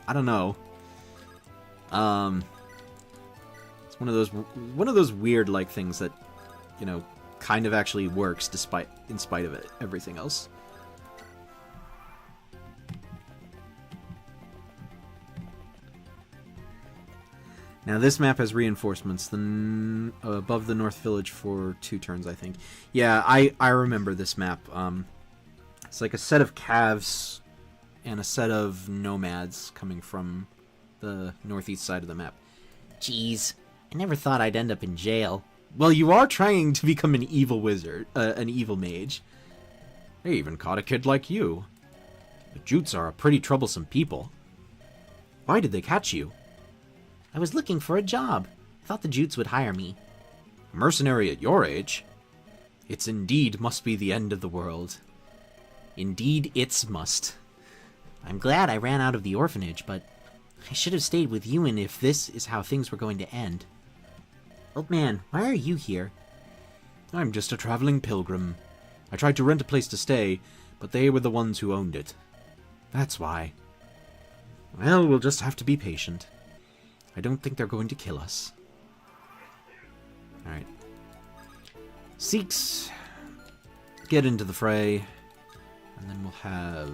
I don't know. It's one of those weird, like, things that, you know, kind of actually works in spite of everything else. Now, this map has reinforcements above the North Village for 2 turns, I think. Yeah, I remember this map. It's like a set of calves and a set of nomads coming from the northeast side of the map. Jeez, I never thought I'd end up in jail. Well, you are trying to become an evil wizard, an evil mage. They even caught a kid like you. The Jutes are a pretty troublesome people. Why did they catch you? I was looking for a job. I thought the Jutes would hire me. A mercenary at your age? It's indeed must be the end of the world. Indeed, it's must. I'm glad I ran out of the orphanage, but I should have stayed with Ewan if this is how things were going to end. Old man, why are you here? I'm just a traveling pilgrim. I tried to rent a place to stay, but they were the ones who owned it. That's why. Well, we'll just have to be patient. I don't think they're going to kill us. Alright. Sikhs, get into the fray, and then we'll have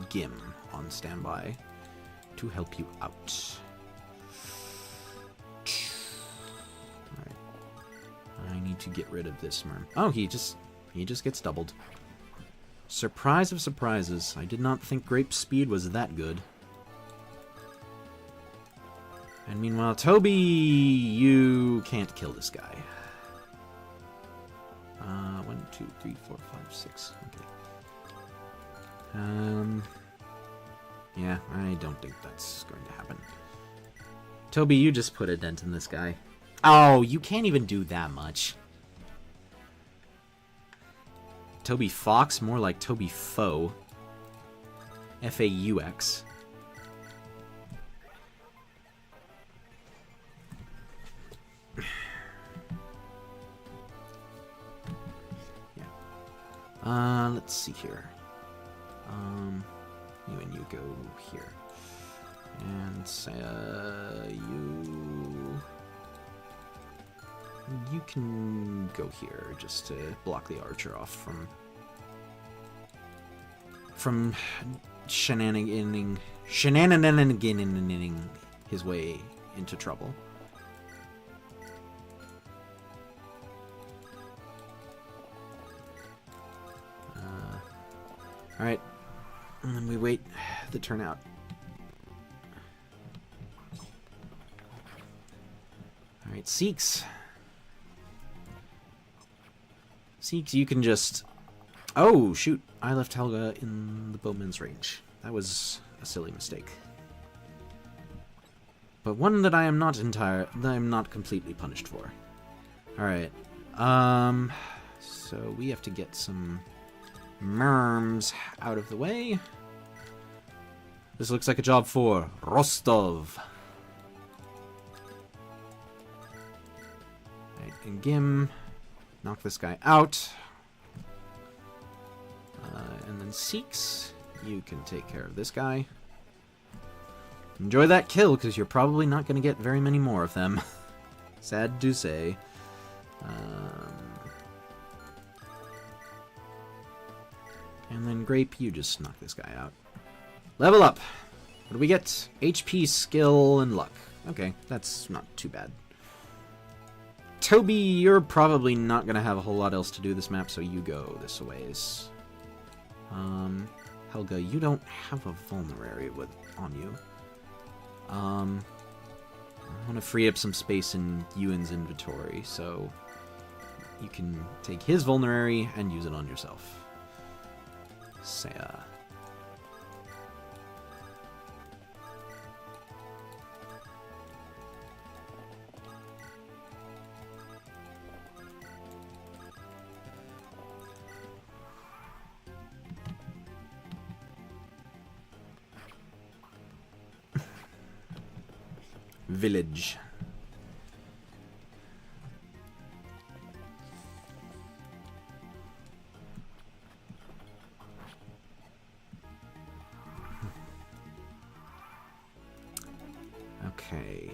Gim on standby to help you out. Alright. I need to get rid of this merm. Oh, he just gets doubled. Surprise of surprises. I did not think Grape's speed was that good. And meanwhile, Toby, you can't kill this guy. 1, 2, 3, 4, 5, 6. Okay. Yeah, I don't think that's going to happen. Toby, you just put a dent in this guy. Oh, you can't even do that much. Toby Fox, more like Toby Foe. F-A-U-X. Let's see here. You and you go here. And you can go here just to block the archer off from shenaniganing his way into trouble. Alright, and then we wait the turnout. Alright, Sikhs. Sikhs, you can just... Oh, shoot. I left Helga in the bowman's range. That was a silly mistake. But one that I am not completely punished for. Alright. So we have to get some merms out of the way. This looks like a job for Rostov. Right, and Gim, knock this guy out. And then Sikhs, you can take care of this guy. Enjoy that kill, because you're probably not going to get very many more of them. Sad to say. And then Grape, you just knock this guy out. Level up! What do we get? HP, skill, and luck. Okay, that's not too bad. Toby, you're probably not going to have a whole lot else to do this map, so you go this a ways. Helga, you don't have a vulnerary on you. I want to free up some space in Ewan's inventory, so you can take his vulnerary and use it on yourself. Saya. Village. Okay.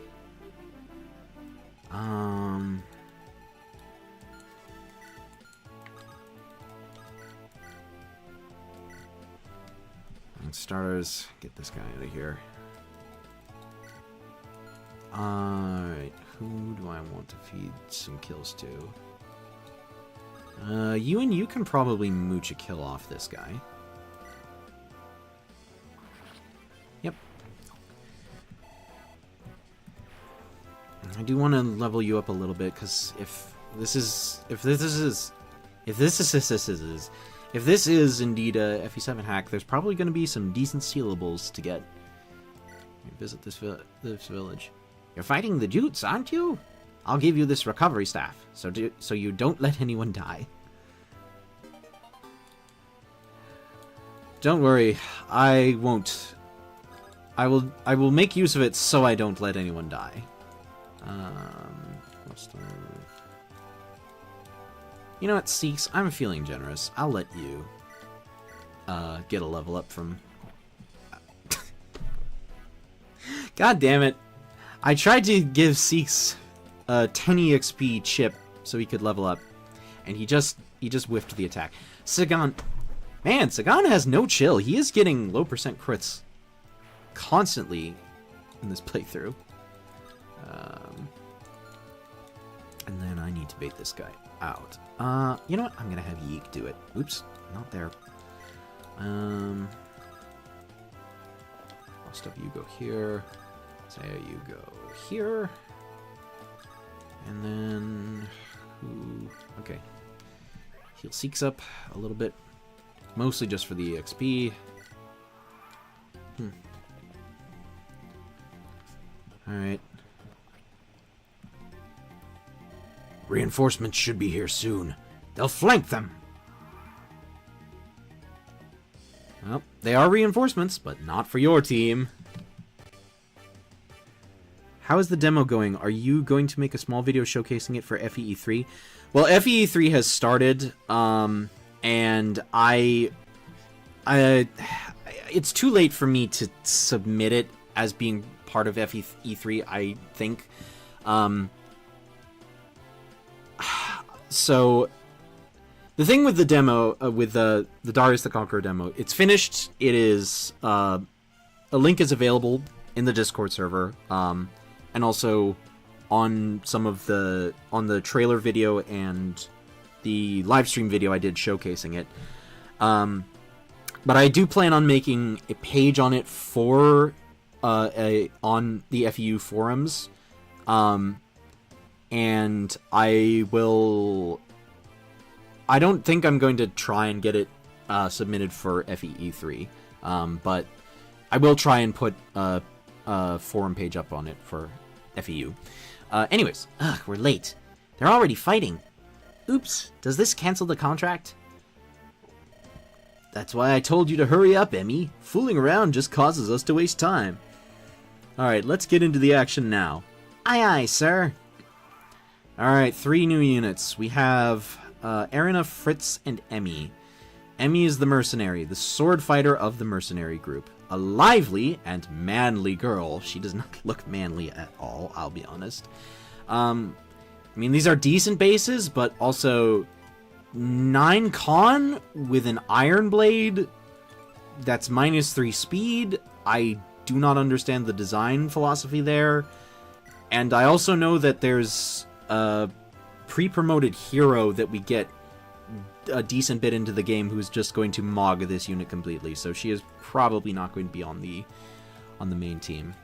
Starters, get this guy out of here. Alright, who do I want to feed some kills to? You can probably mooch a kill off this guy. Yep. I do want to level you up a little bit, because if this is indeed a FE7 hack, there's probably going to be some decent stealables to get. Visit this village. You're fighting the Jutes, aren't you? I'll give you this recovery staff, so you don't let anyone die. Don't worry, I won't. I will make use of it so I don't let anyone die. What's the... You know what, Seeks? I'm feeling generous. I'll let you get a level up from... God damn it. I tried to give Seeks a 10 EXP chip so he could level up, and he just whiffed the attack. Sagan... Man, Sagan has no chill. He is getting low percent crits constantly in this playthrough. And then I need to bait this guy out. You know what? I'm gonna have Yeek do it. Oops, not there. Most of you go here. Saya, you go here. And then... Okay. Heal Seeks up a little bit. Mostly just for the EXP. Alright. Reinforcements should be here soon. They'll flank them. Well, they are reinforcements, but not for your team. How is the demo going? Are you going to make a small video showcasing it for FEE3? Well, FEE3 has started, and it's too late for me to submit it as being part of FEE3, I think. So the thing with the demo, with the Darius the Conqueror demo, it's finished. It is a link is available in the Discord server, and also on the trailer video and the live stream video I did showcasing it. But I do plan on making a page on it for on the FEU forums. And I don't think I'm going to try and get it submitted for FEE3, but I will try and put a forum page up on it for FEU. Anyways, We're late. They're already fighting. Oops, does this cancel the contract? that's why I told you to hurry up, Emmy. Fooling around just causes us to waste time. Alright, let's get into the action now. Aye aye, sir. Alright, 3 new units. We have Erina, Fritz, and Emmy. Emmy is the mercenary, the sword fighter of the mercenary group. A lively and manly girl. She does not look manly at all, I'll be honest. I mean, these are decent bases, but also 9 con with an iron blade that's -3 speed. I do not understand the design philosophy there. And I also know that there's a pre-promoted hero that we get a decent bit into the game who's just going to mog this unit completely. So she is probably not going to be on the main team.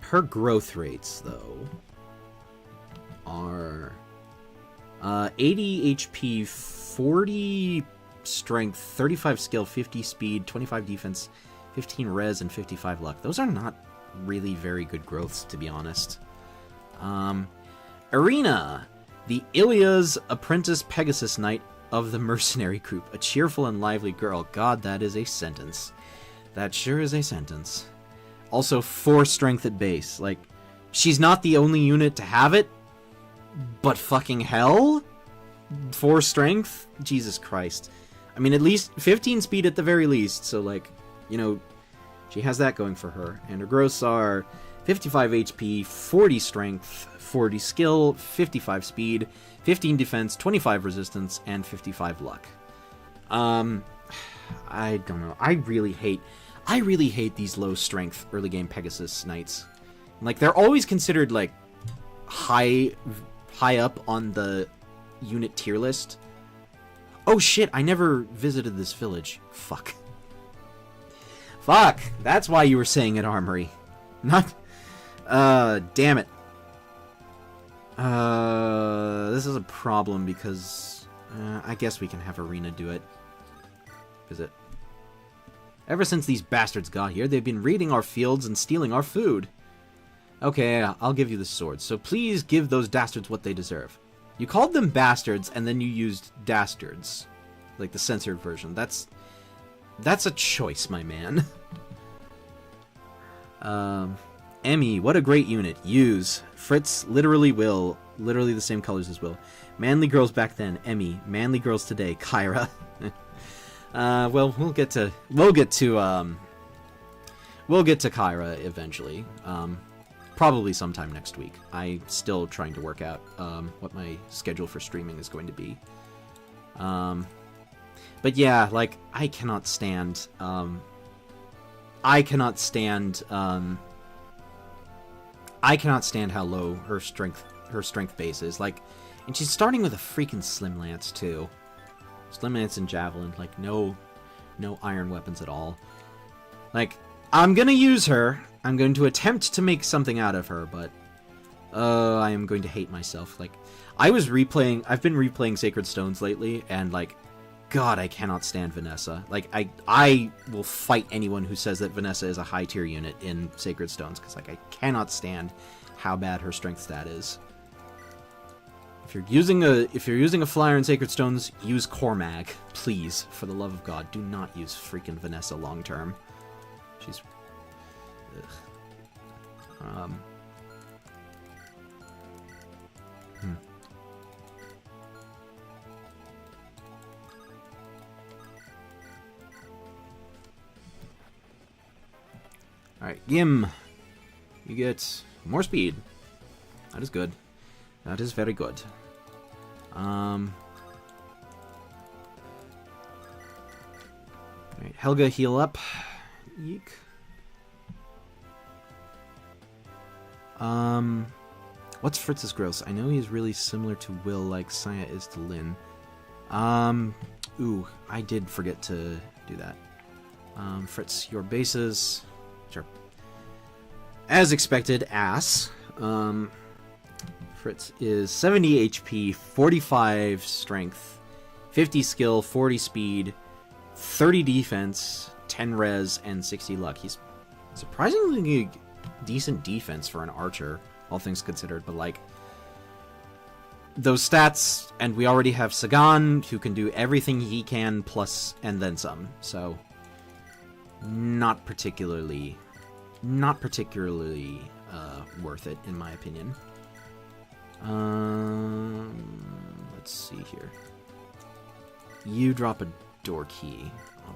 Her growth rates, though, are 80 HP, 40 strength, 35 skill, 50 speed, 25 defense, 15 res, and 55 luck. Those are not really very good growths, to be honest. Erina, the Ilia's apprentice Pegasus Knight of the mercenary group. A cheerful and lively girl. God, that is a sentence. That sure is a sentence. Also, 4 strength at base. Like, she's not the only unit to have it, but fucking hell? 4 strength? Jesus Christ. I mean, at least 15 speed at the very least, so, like, you know, she has that going for her. And her growths are 55 HP, 40 strength, 40 skill, 55 speed, 15 defense, 25 resistance, and 55 luck. I don't know. I really hate these low strength early game Pegasus Knights. Like, they're always considered, like, high up on the unit tier list. Oh shit, I never visited this village. Fuck. Fuck! That's why you were saying at Armory. Not... damn it. This is a problem because... I guess we can have Erina do it. Visit. Ever since these bastards got here, they've been raiding our fields and stealing our food. Okay, I'll give you the swords. So please give those dastards what they deserve. You called them bastards, and then you used dastards. Like the censored version. That's a choice, my man. Emmy, what a great unit. Use. Fritz, literally Will. Literally the same colors as Will. Manly girls back then. Emmy. Manly girls today. Kyra. Well, we'll get to Kyra eventually. Probably sometime next week. I'm still trying to work out what my schedule for streaming is going to be. But yeah, like I cannot stand how low her strength base is. Like, and she's starting with a freaking Slim Lance too. Slim Lance and Javelin, like no iron weapons at all. Like, I'm gonna use her. I'm going to attempt to make something out of her, but I am going to hate myself. Like, I've been replaying Sacred Stones lately, and like, God, I cannot stand Vanessa. Like, I will fight anyone who says that Vanessa is a high tier unit in Sacred Stones, because like I cannot stand how bad her strength stat is. If you're using a flyer in Sacred Stones, use Cormag, please. For the love of God, do not use freaking Vanessa long term. She's Alright, Gim. You get more speed. That is good. That is very good. Alright, Helga, heal up. Yeek. What's Fritz's gross? I know he's really similar to Will, like Saya is to Lin. Ooh, I did forget to do that. Fritz, your bases, sure. As expected, ass. Fritz is 70 HP, 45 strength, 50 skill, 40 speed, 30 defense, 10 res, and 60 luck. He's surprisingly decent defense for an archer, all things considered, but like, those stats, and we already have Sagan, who can do everything he can, plus, and then some, so not particularly worth it, in my opinion. Let's see here. You drop a door key on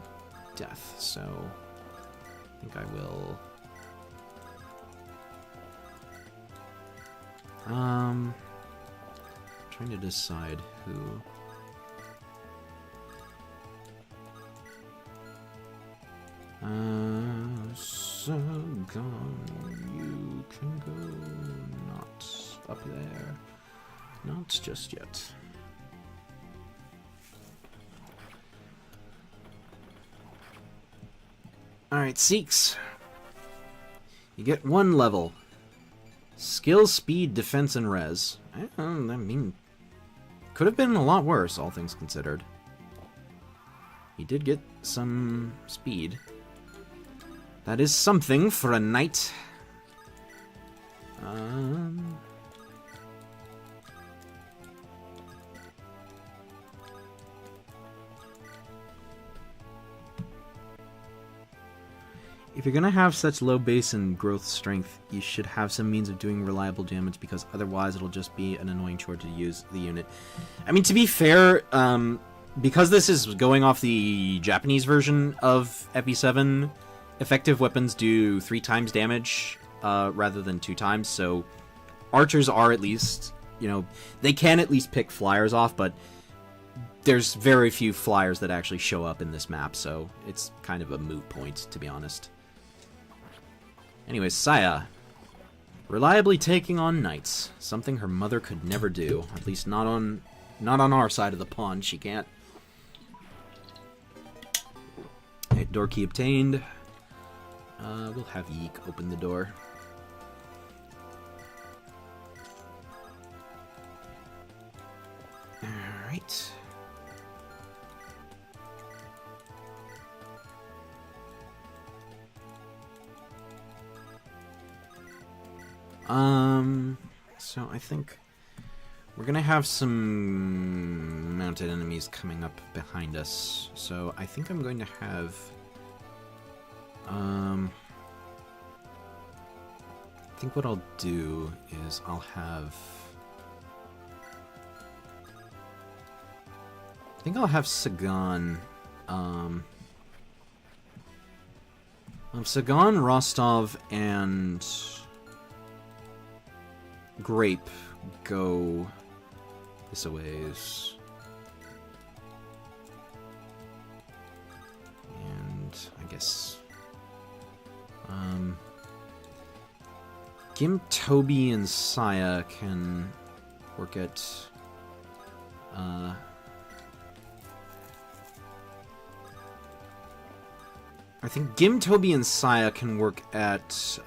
death, so I think I will. Trying to decide who. Sagan, you can go not up there. Not just yet. Alright, Seeks. You get 1 level. Skill, speed, defense, and res. I mean, could have been a lot worse, all things considered. He did get some speed. That is something for a knight. If you're gonna have such low base and growth strength, you should have some means of doing reliable damage, because otherwise it'll just be an annoying chore to use the unit. I mean, to be fair, because this is going off the Japanese version of Epi7, effective weapons do 3 times damage rather than 2 times, so archers are at least, you know, they can at least pick flyers off, but there's very few flyers that actually show up in this map, so it's kind of a moot point, to be honest. Anyways, Saya. Reliably taking on knights. Something her mother could never do. At least not on our side of the pond. She can't. Okay, door key obtained. We'll have Yeek open the door. Alright. So I think we're gonna have some mounted enemies coming up behind us. So I think I'm going to have, I think what I'll do is I'll have, I think I'll have Sagan, Sagan, Rostov, and Grape go this a ways. And I guess Gim, Toby, and Saya can work at I think Gim, Toby, and Saya can work at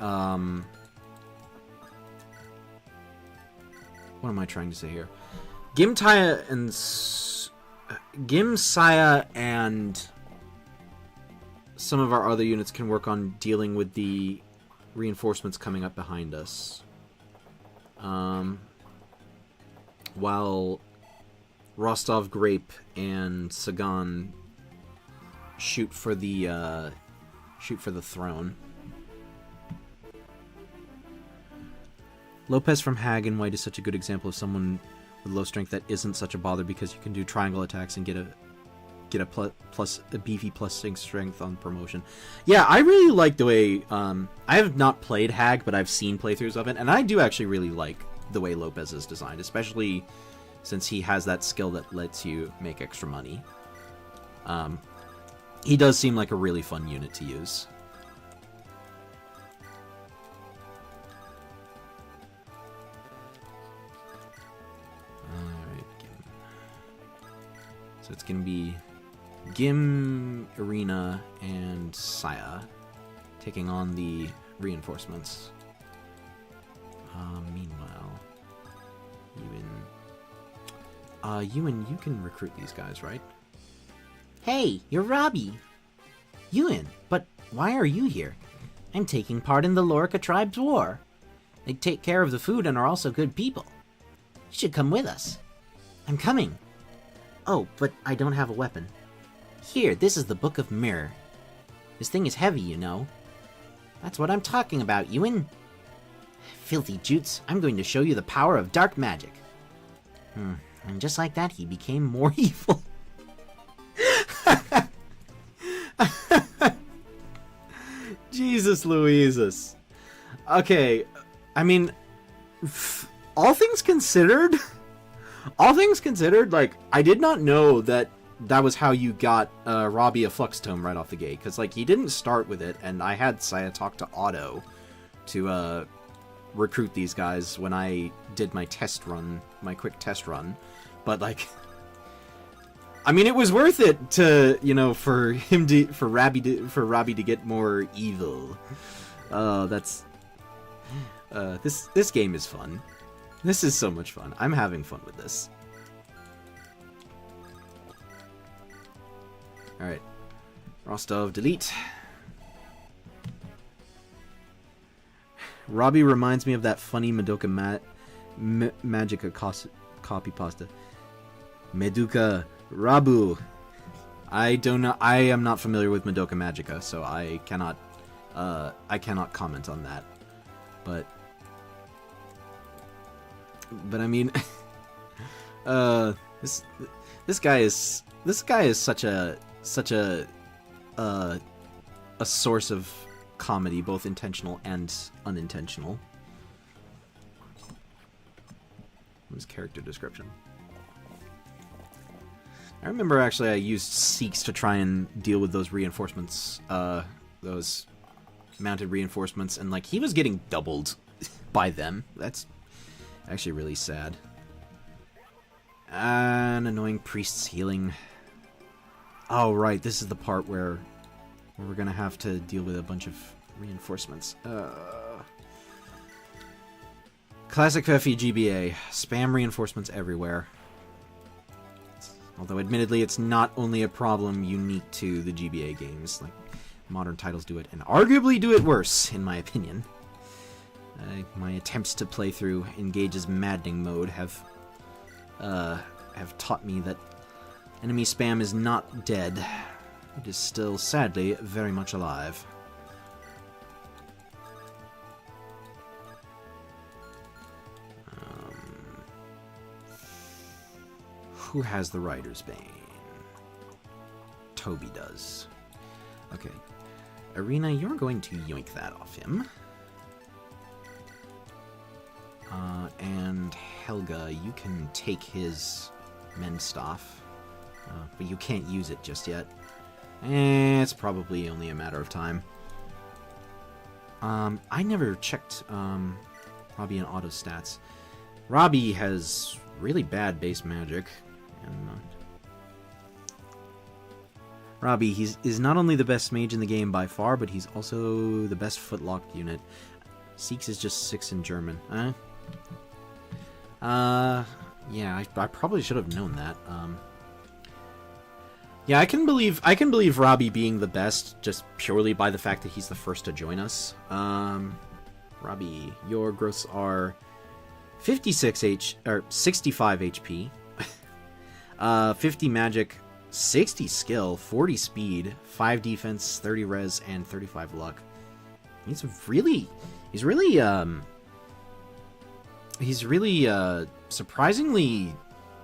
what am I trying to say here? Gim, Saya, and some of our other units can work on dealing with the reinforcements coming up behind us. While Rostov, Grape, and Sagan shoot for the throne. Lopez from Hag and White is such a good example of someone with low strength that isn't such a bother because you can do triangle attacks and get a beefy plus 6 strength on promotion. Yeah, I really like the way I have not played Hag, but I've seen playthroughs of it, and I do actually really like the way Lopez is designed, especially since he has that skill that lets you make extra money. He does seem like a really fun unit to use. So it's going to be Gim, Irina, and Saya taking on the reinforcements. Meanwhile, Ewan, you can recruit these guys, right? Hey, you're Robbie. Ewan, but why are you here? I'm taking part in the Lorica tribe's war. They take care of the food and are also good people. You should come with us. I'm coming. Oh, but I don't have a weapon. Here, this is the Book of Mirror. This thing is heavy, you know. That's what I'm talking about, Ewan. Filthy Jutes, I'm going to show you the power of dark magic. And just like that, he became more evil. Jesus Louises. Okay, I mean, all things considered, like, I did not know that was how you got Robbie a Flux Tome right off the gate, because, like, he didn't start with it, and I had Saya talk to Otto to recruit these guys when I did my test run, my quick test run, but, like, I mean, it was worth it to, you know, for Robbie to get more evil. That's this game is fun. This is so much fun. I'm having fun with this. All right, Rostov, delete. Robbie reminds me of that funny Madoka Magica copy pasta. Meduka Rabu. I am not familiar with Madoka Magica, so I cannot comment on that. But I mean, this guy is such a source of comedy, both intentional and unintentional. His character description. I remember actually I used Seeks to try and deal with those reinforcements, those mounted reinforcements, and like he was getting doubled by them. That's actually really sad. An annoying priest's healing. Oh right, this is the part where we're gonna have to deal with a bunch of reinforcements. Classic FE GBA. Spam reinforcements everywhere. Although, admittedly, it's not only a problem unique to the GBA games. Like, modern titles do it, and arguably do it worse, in my opinion. My attempts to play through Engage's maddening mode have taught me that enemy spam is not dead. It is still, sadly, very much alive. Who has the Rider's Bane? Toby does. Okay. Arena, you're going to yoink that off him. And Helga, you can take his Menstaff. But you can't use it just yet. It's probably only a matter of time. I never checked Robbie and auto stats. Robbie has really bad base magic. And Robbie, is not only the best mage in the game by far, but he's also the best footlocked unit. Seeks is just 6 in German. Yeah, I probably should have known that. Yeah, I can believe Robbie being the best just purely by the fact that he's the first to join us. Robbie, your growths are 65 HP, 50 magic, 60 skill, 40 speed, 5 defense, 30 res, and 35 luck. He's really surprisingly.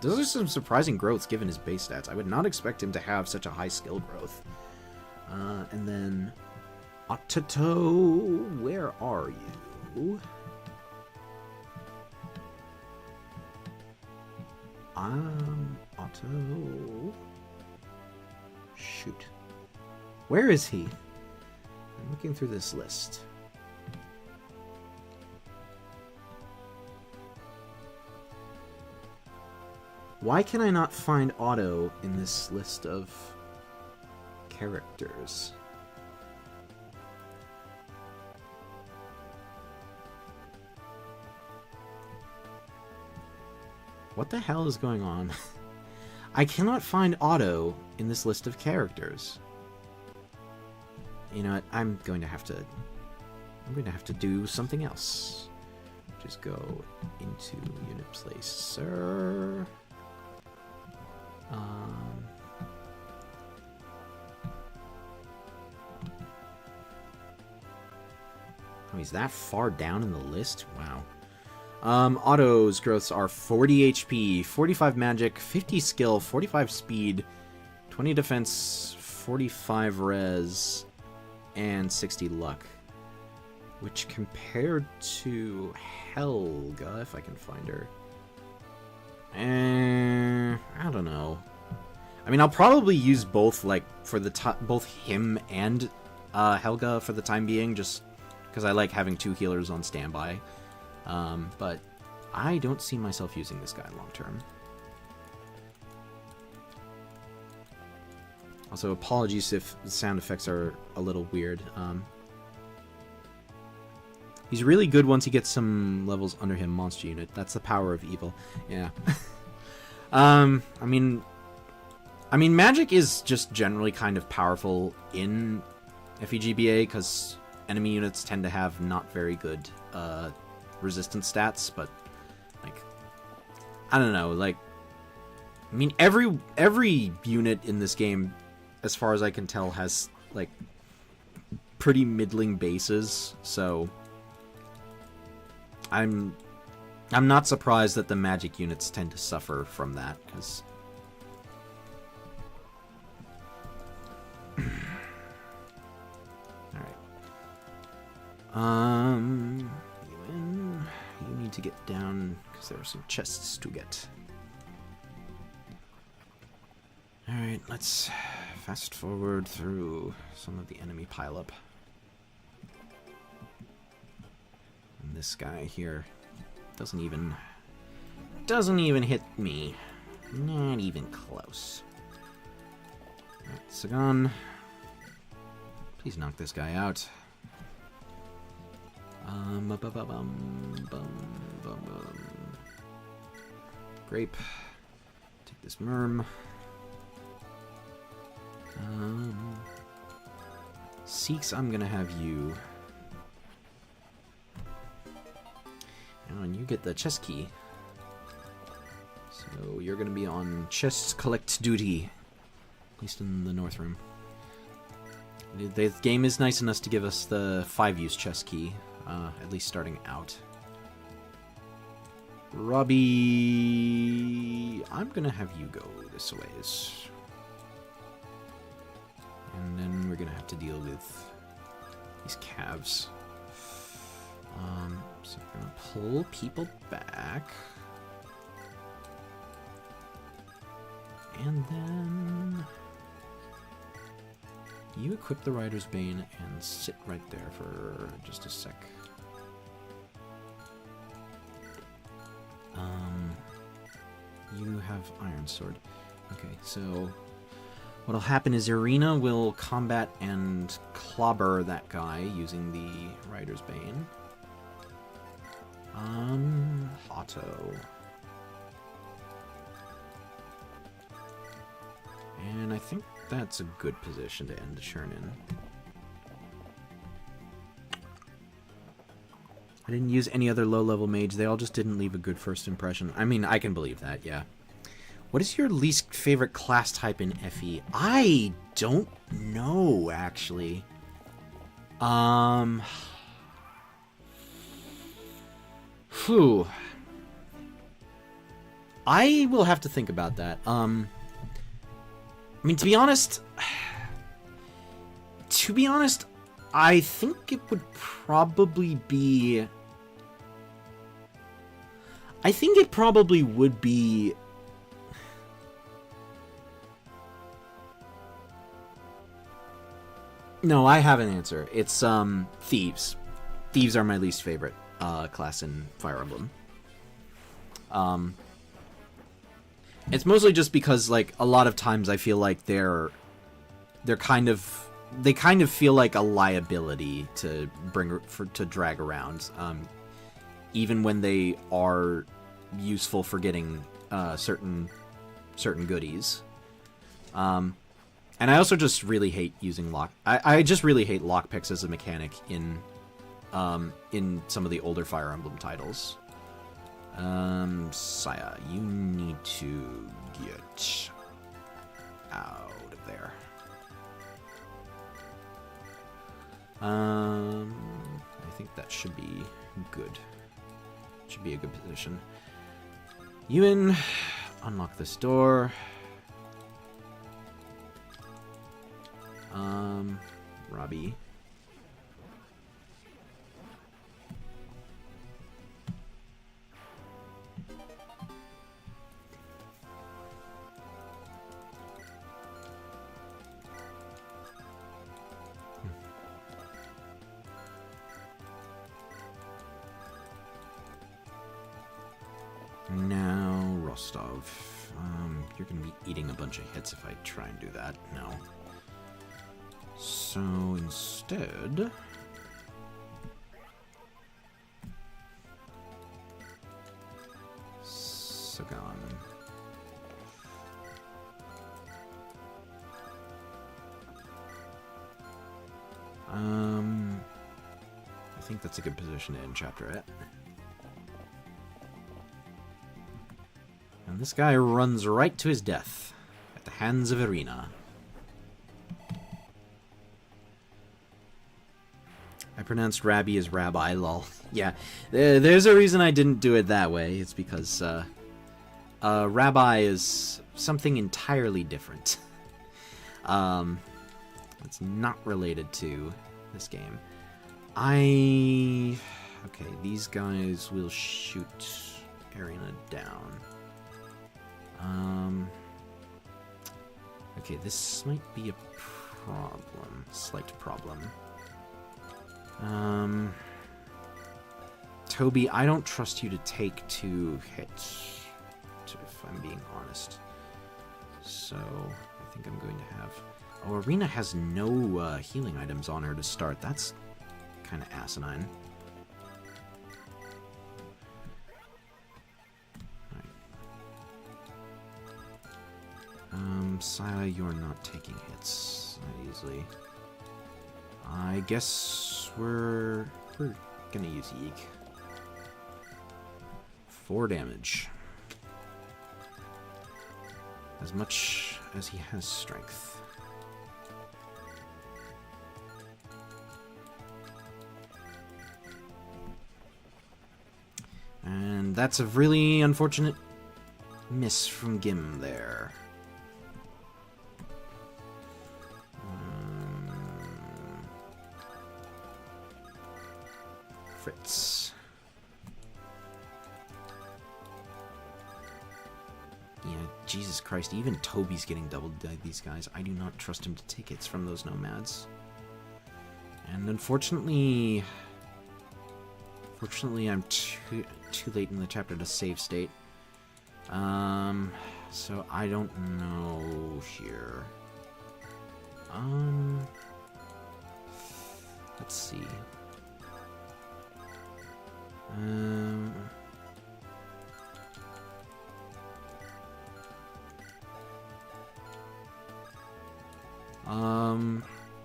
Those are some surprising growths given his base stats. I would not expect him to have such a high skill growth. And then Otto, where are you? Otto. Shoot. Where is he? I'm looking through this list. Why can I not find Otto in this list of characters? What the hell is going on? I cannot find Otto in this list of characters. You know what? I'm going to have to do something else. Just go into unit placer. Oh, he's that far down in the list? Wow. Otto's growths are 40 HP, 45 magic, 50 skill, 45 speed, 20 defense, 45 res, and 60 luck. Which compared to Helga, if I can find her, I don't know. I mean, I'll probably use both, like, for the both him and Helga for the time being, just because I like having 2 healers on standby. But I don't see myself using this guy long term. Also, apologies if the sound effects are a little weird. He's really good once he gets some levels under him, monster unit. That's the power of evil. Yeah. I mean, magic is just generally kind of powerful in FEGBA because enemy units tend to have not very good resistance stats, but like, I don't know, like, I mean, every unit in this game, as far as I can tell, has like pretty middling bases, so I'm not surprised that the magic units tend to suffer from that, because alright. You need to get down, because there are some chests to get. Alright, let's fast forward through some of the enemy pileup. And this guy here doesn't even hit me. Not even close. Alright, Sagan. Please knock this guy out. Grape. Take this Merm. Seeks, I'm gonna have you Oh, and you get the chest key. So you're going to be on chest collect duty. At least in the North Room. The game is nice enough to give us the 5-use chest key. At least starting out. Robbie... I'm going to have you go this ways. And then we're going to have to deal with these calves. So we're going to pull people back. And then you equip the Rider's Bane and sit right there for just a sec. You have Iron Sword. Okay, so what'll happen is Irina will combat and clobber that guy using the Rider's Bane. Otto. And I think that's a good position to end the churn in. I didn't use any other low-level mage. They all just didn't leave a good first impression. I mean, I can believe that, yeah. What is your least favorite class type in FE? I don't know, actually. Phew. I will have to think about that. I mean, to be honest, I think it would probably be... I think it probably would be... No, I have an answer. It's, Thieves. Thieves are my least favorite, class in Fire Emblem. It's mostly just because, like, a lot of times I feel like they're kind of... They kind of feel like a liability to to drag around, even when they are useful for getting certain goodies. And I also just really hate using lock. I just really hate lockpicks as a mechanic in some of the older Fire Emblem titles. Saya, you need to get out of there. I think that should be good. Should be a good position. Ewan, unlock this door. Robbie. Now, Rostov. You're gonna be eating a bunch of hits if I try and do that. No. So instead... Sagan. I think that's a good position to end chapter at. And this guy runs right to his death at the hands of Irina. I pronounced Rabbi as Rabbi, lol. Yeah, there's a reason I didn't do it that way. It's because Rabbi is something entirely different. It's not related to this game. Okay, these guys will shoot Irina down. Okay, this might be a problem. Slight problem. Toby, I don't trust you to take 2 hits, if I'm being honest. So, I think I'm going to have... Oh, Irina has no healing items on her to start. That's kind of asinine. Saya, you're not taking hits that easily. I guess we're gonna use Yeek. 4 damage. As much as he has strength. And that's a really unfortunate miss from Gim there. Fritz. Yeah, Jesus Christ, even Toby's getting doubled by these guys. I do not trust him to take hits from those nomads. And unfortunately... Fortunately, I'm too late in the chapter to save state. So I don't know here. Let's see.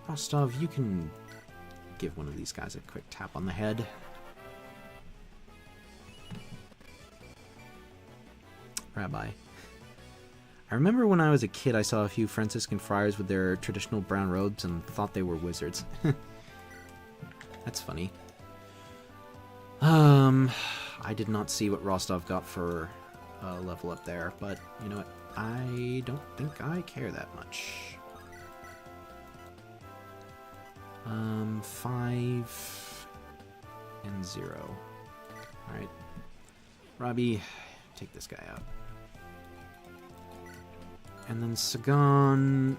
Rostov, you can give one of these guys a quick tap on the head. Rabbi. I remember when I was a kid I saw a few Franciscan friars with their traditional brown robes and thought they were wizards. That's funny. I did not see what Rostov got for level up there, but you know what? I don't think I care that much. 5 and 0. Alright. Robbie, take this guy out. And then Sagan...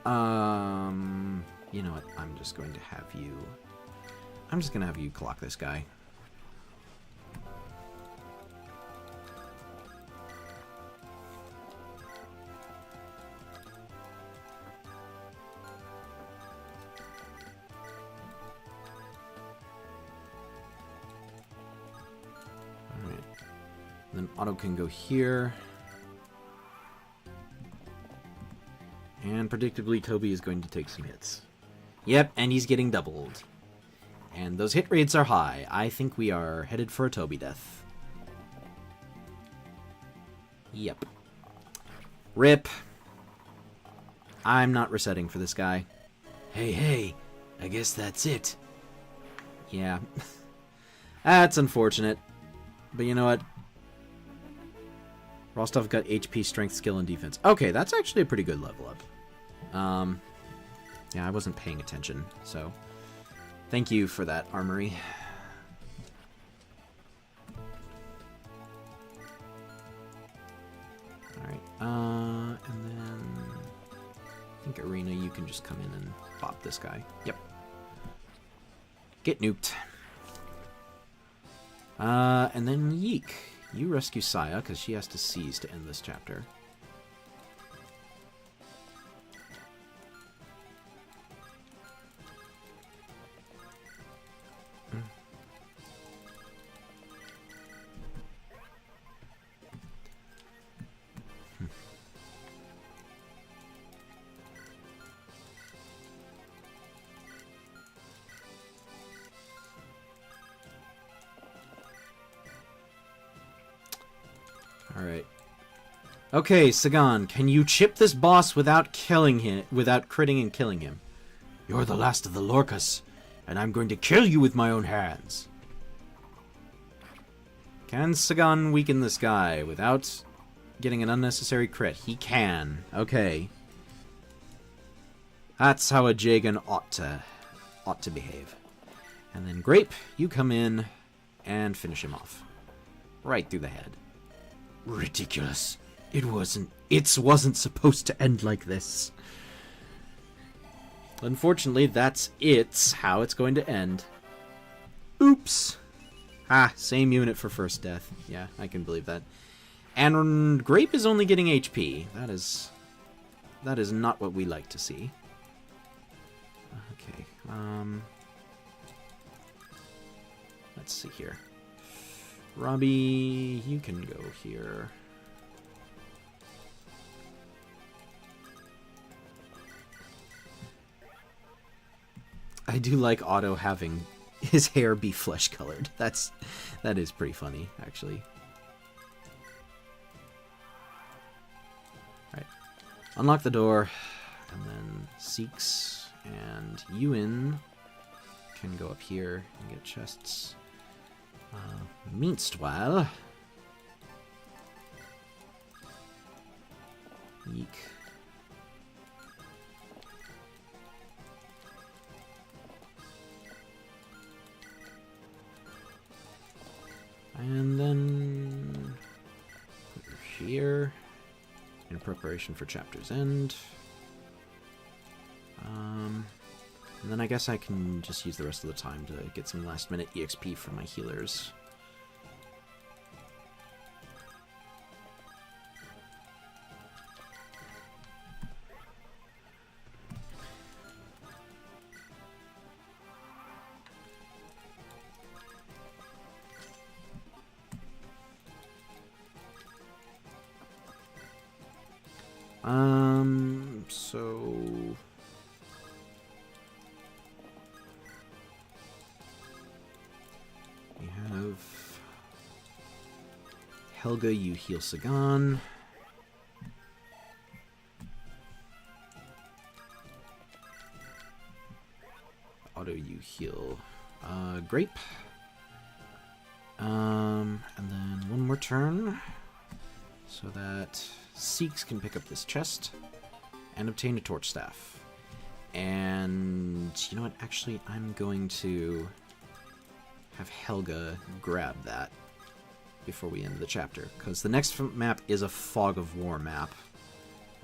you know what? I'm just going to have you clock this guy. Alright. Then Otto can go here. And predictably, Toby is going to take some hits. Yep, and he's getting doubled. And those hit rates are high. I think we are headed for a Toby death. Yep. RIP. I'm not resetting for this guy. Hey, I guess that's it. Yeah. That's unfortunate. But you know what? Rostov got HP, strength, skill, and defense. Okay, that's actually a pretty good level up. Yeah, I wasn't paying attention, so thank you for that, Armory. Alright, and then I think Arena, you can just come in and bop this guy. Yep. Get nuked. And then Yeek. You rescue Saya, because she has to seize to end this chapter. Alright. Okay, Sagan, can you chip this boss without killing him, without critting and killing him? You're the last of the Lorcas, and I'm going to kill you with my own hands. Can Sagan weaken this guy without getting an unnecessary crit? He can. Okay. That's how a Jagan ought to behave. And then Grape, you come in and finish him off. Right through the head. Ridiculous. It wasn't supposed to end like this. Unfortunately, that's how it's going to end. Oops. Ah, same unit for first death. Yeah, I can believe that. And Grape is only getting HP. That is not what we like to see. Okay. Let's see here. Robbie, you can go here. I do like Otto having his hair be flesh colored. That is pretty funny, actually. Alright. Unlock the door, and then Seeks and Ewan can go up here and get chests. Meanwhile, Eek. And then put her here in preparation for chapter's end. And then I guess I can just use the rest of the time to get some last minute EXP for my healers. So we have Helga, you heal Sagan. Otto, you heal Grape. And then one more turn so that Seeks can pick up this chest and obtain a torch staff. And you know what? Actually, I'm going to have Helga grab that before we end the chapter, because the next map is a Fog of War map,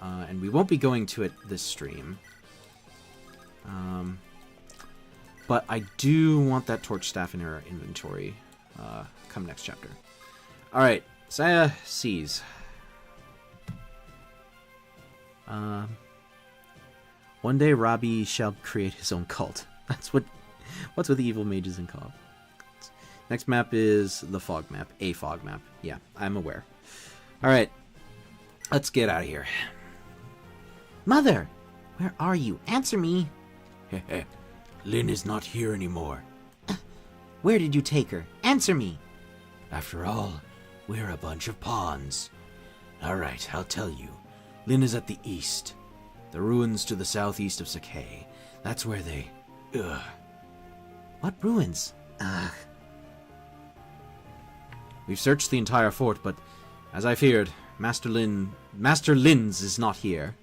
and we won't be going to it this stream. But I do want that torch staff in her inventory come next chapter. Alright, Saya sees. One day Robbie shall create his own cult. What's with evil mages and co-op. Next map is the fog map. A fog map. Yeah, I'm aware. Alright. Let's get out of here. Mother! Where are you? Answer me! Heh. Lynn is not here anymore. Where did you take her? Answer me! After all, we're a bunch of pawns. Alright, I'll tell you. Lynn is at the east. The ruins to the southeast of Sakai. That's where they... Ugh. What ruins? Ugh. We've searched the entire fort, but as I feared, Master Linz is not here.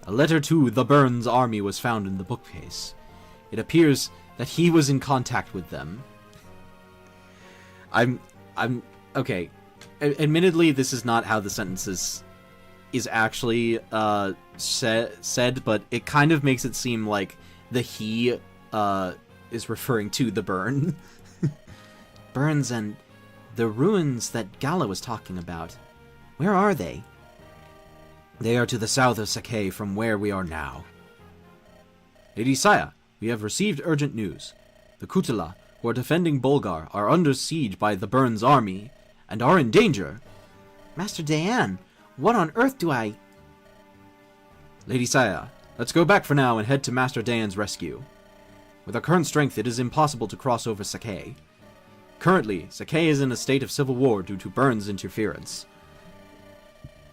A letter to the Burns army was found in the bookcase. It appears that he was in contact with them. I'm okay. Admittedly, this is not how the sentence is actually said, but it kind of makes it seem like the he is referring to the Burn. Burns and the ruins that Gala was talking about. Where are they? They are to the south of Sakai from where we are now. Lady Saya, we have received urgent news. The Kutala, who are defending Bulgar, are under siege by the Burns army, and are in danger. Master Dayan, what on earth do I... Lady Saya, let's go back for now and head to Master Dayan's rescue. With our current strength, it is impossible to cross over Sakai. Currently, Sakai is in a state of civil war due to Burns' interference.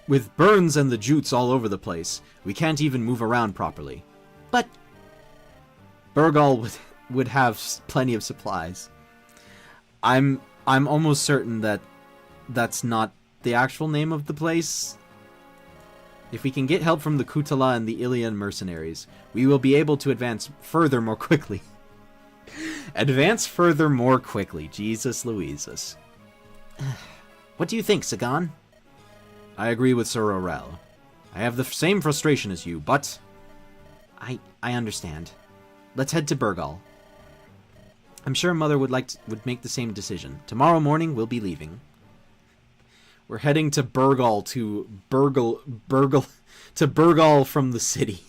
With Burns and the Jutes all over the place, we can't even move around properly. But... Burgal would have plenty of supplies. I'm almost certain that that's not the actual name of the place. If we can get help from the Kutala and the Ilian mercenaries, we will be able to advance further more quickly. Advance further more quickly. Jesus Louises. What do you think, Sagan? I agree with Sir Aurel. I have the same frustration as you, but... I understand. Let's head to Burgal. I'm sure Mother would make the same decision. Tomorrow morning, we'll be leaving. We're heading to Burgal to Burgal from the city.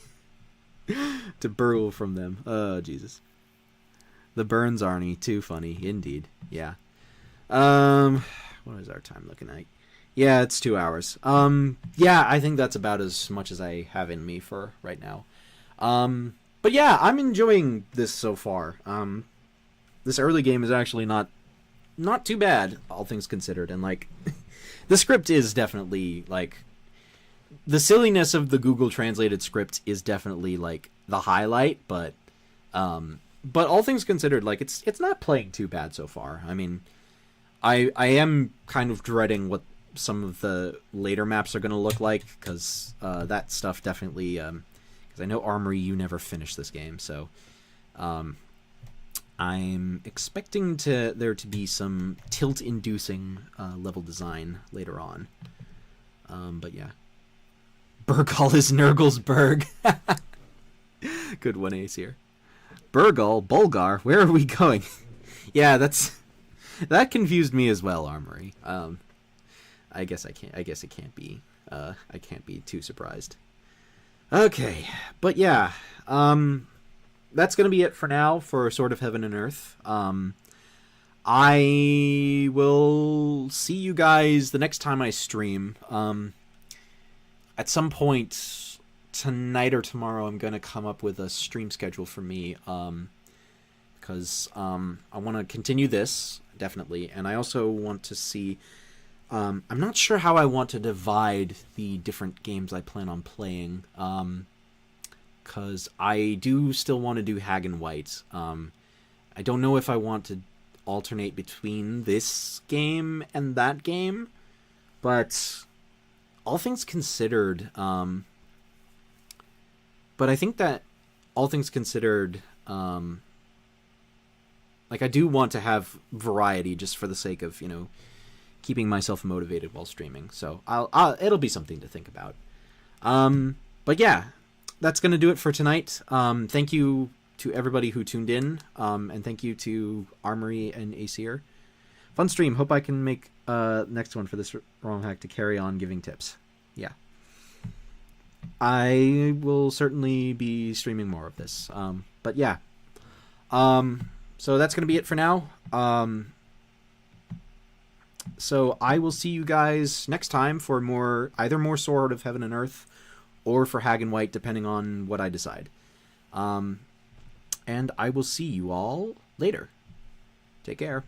To Burgle from them. Oh, Jesus. The Burns Army, too funny, indeed. Yeah. What is our time looking at? Yeah, it's 2 hours. Yeah, I think that's about as much as I have in me for right now. But yeah, I'm enjoying this so far. This early game is actually not too bad, all things considered, and like the script is definitely like the silliness of the Google translated script is definitely like the highlight, but all things considered, like it's not playing too bad so far. I mean, I am kind of dreading what some of the later maps are going to look like, because that stuff definitely, because I know Armory, you never finished this game, so I'm expecting there to be some tilt-inducing level design later on. But yeah. Burgal is Nurgle's Berg. Good one, Ace here. Burgal, Bulgar, where are we going? Yeah, that confused me as well, Armory. I guess it can't be. I can't be too surprised. Okay, but yeah, that's gonna be it for now for Sword of Heaven and Earth. I will see you guys the next time I stream. At some point tonight or tomorrow, I'm gonna come up with a stream schedule for me. Because I want to continue this definitely, and I also want to see. I'm not sure how I want to divide the different games I plan on playing. Because I do still want to do Hag and White. I don't know if I want to alternate between this game and that game, but all things considered, but I think that all things considered, like I do want to have variety just for the sake of, keeping myself motivated while streaming. So it'll be something to think about. But yeah, that's going to do it for tonight. Thank you to everybody who tuned in. And thank you to Armory and Aesir. Fun stream. Hope I can make next one for this romhack to carry on giving tips. Yeah. I will certainly be streaming more of this. But yeah. So that's going to be it for now. So I will see you guys next time for either more Sword of Heaven and Earth or for Hag and White, depending on what I decide. And I will see you all later. Take care.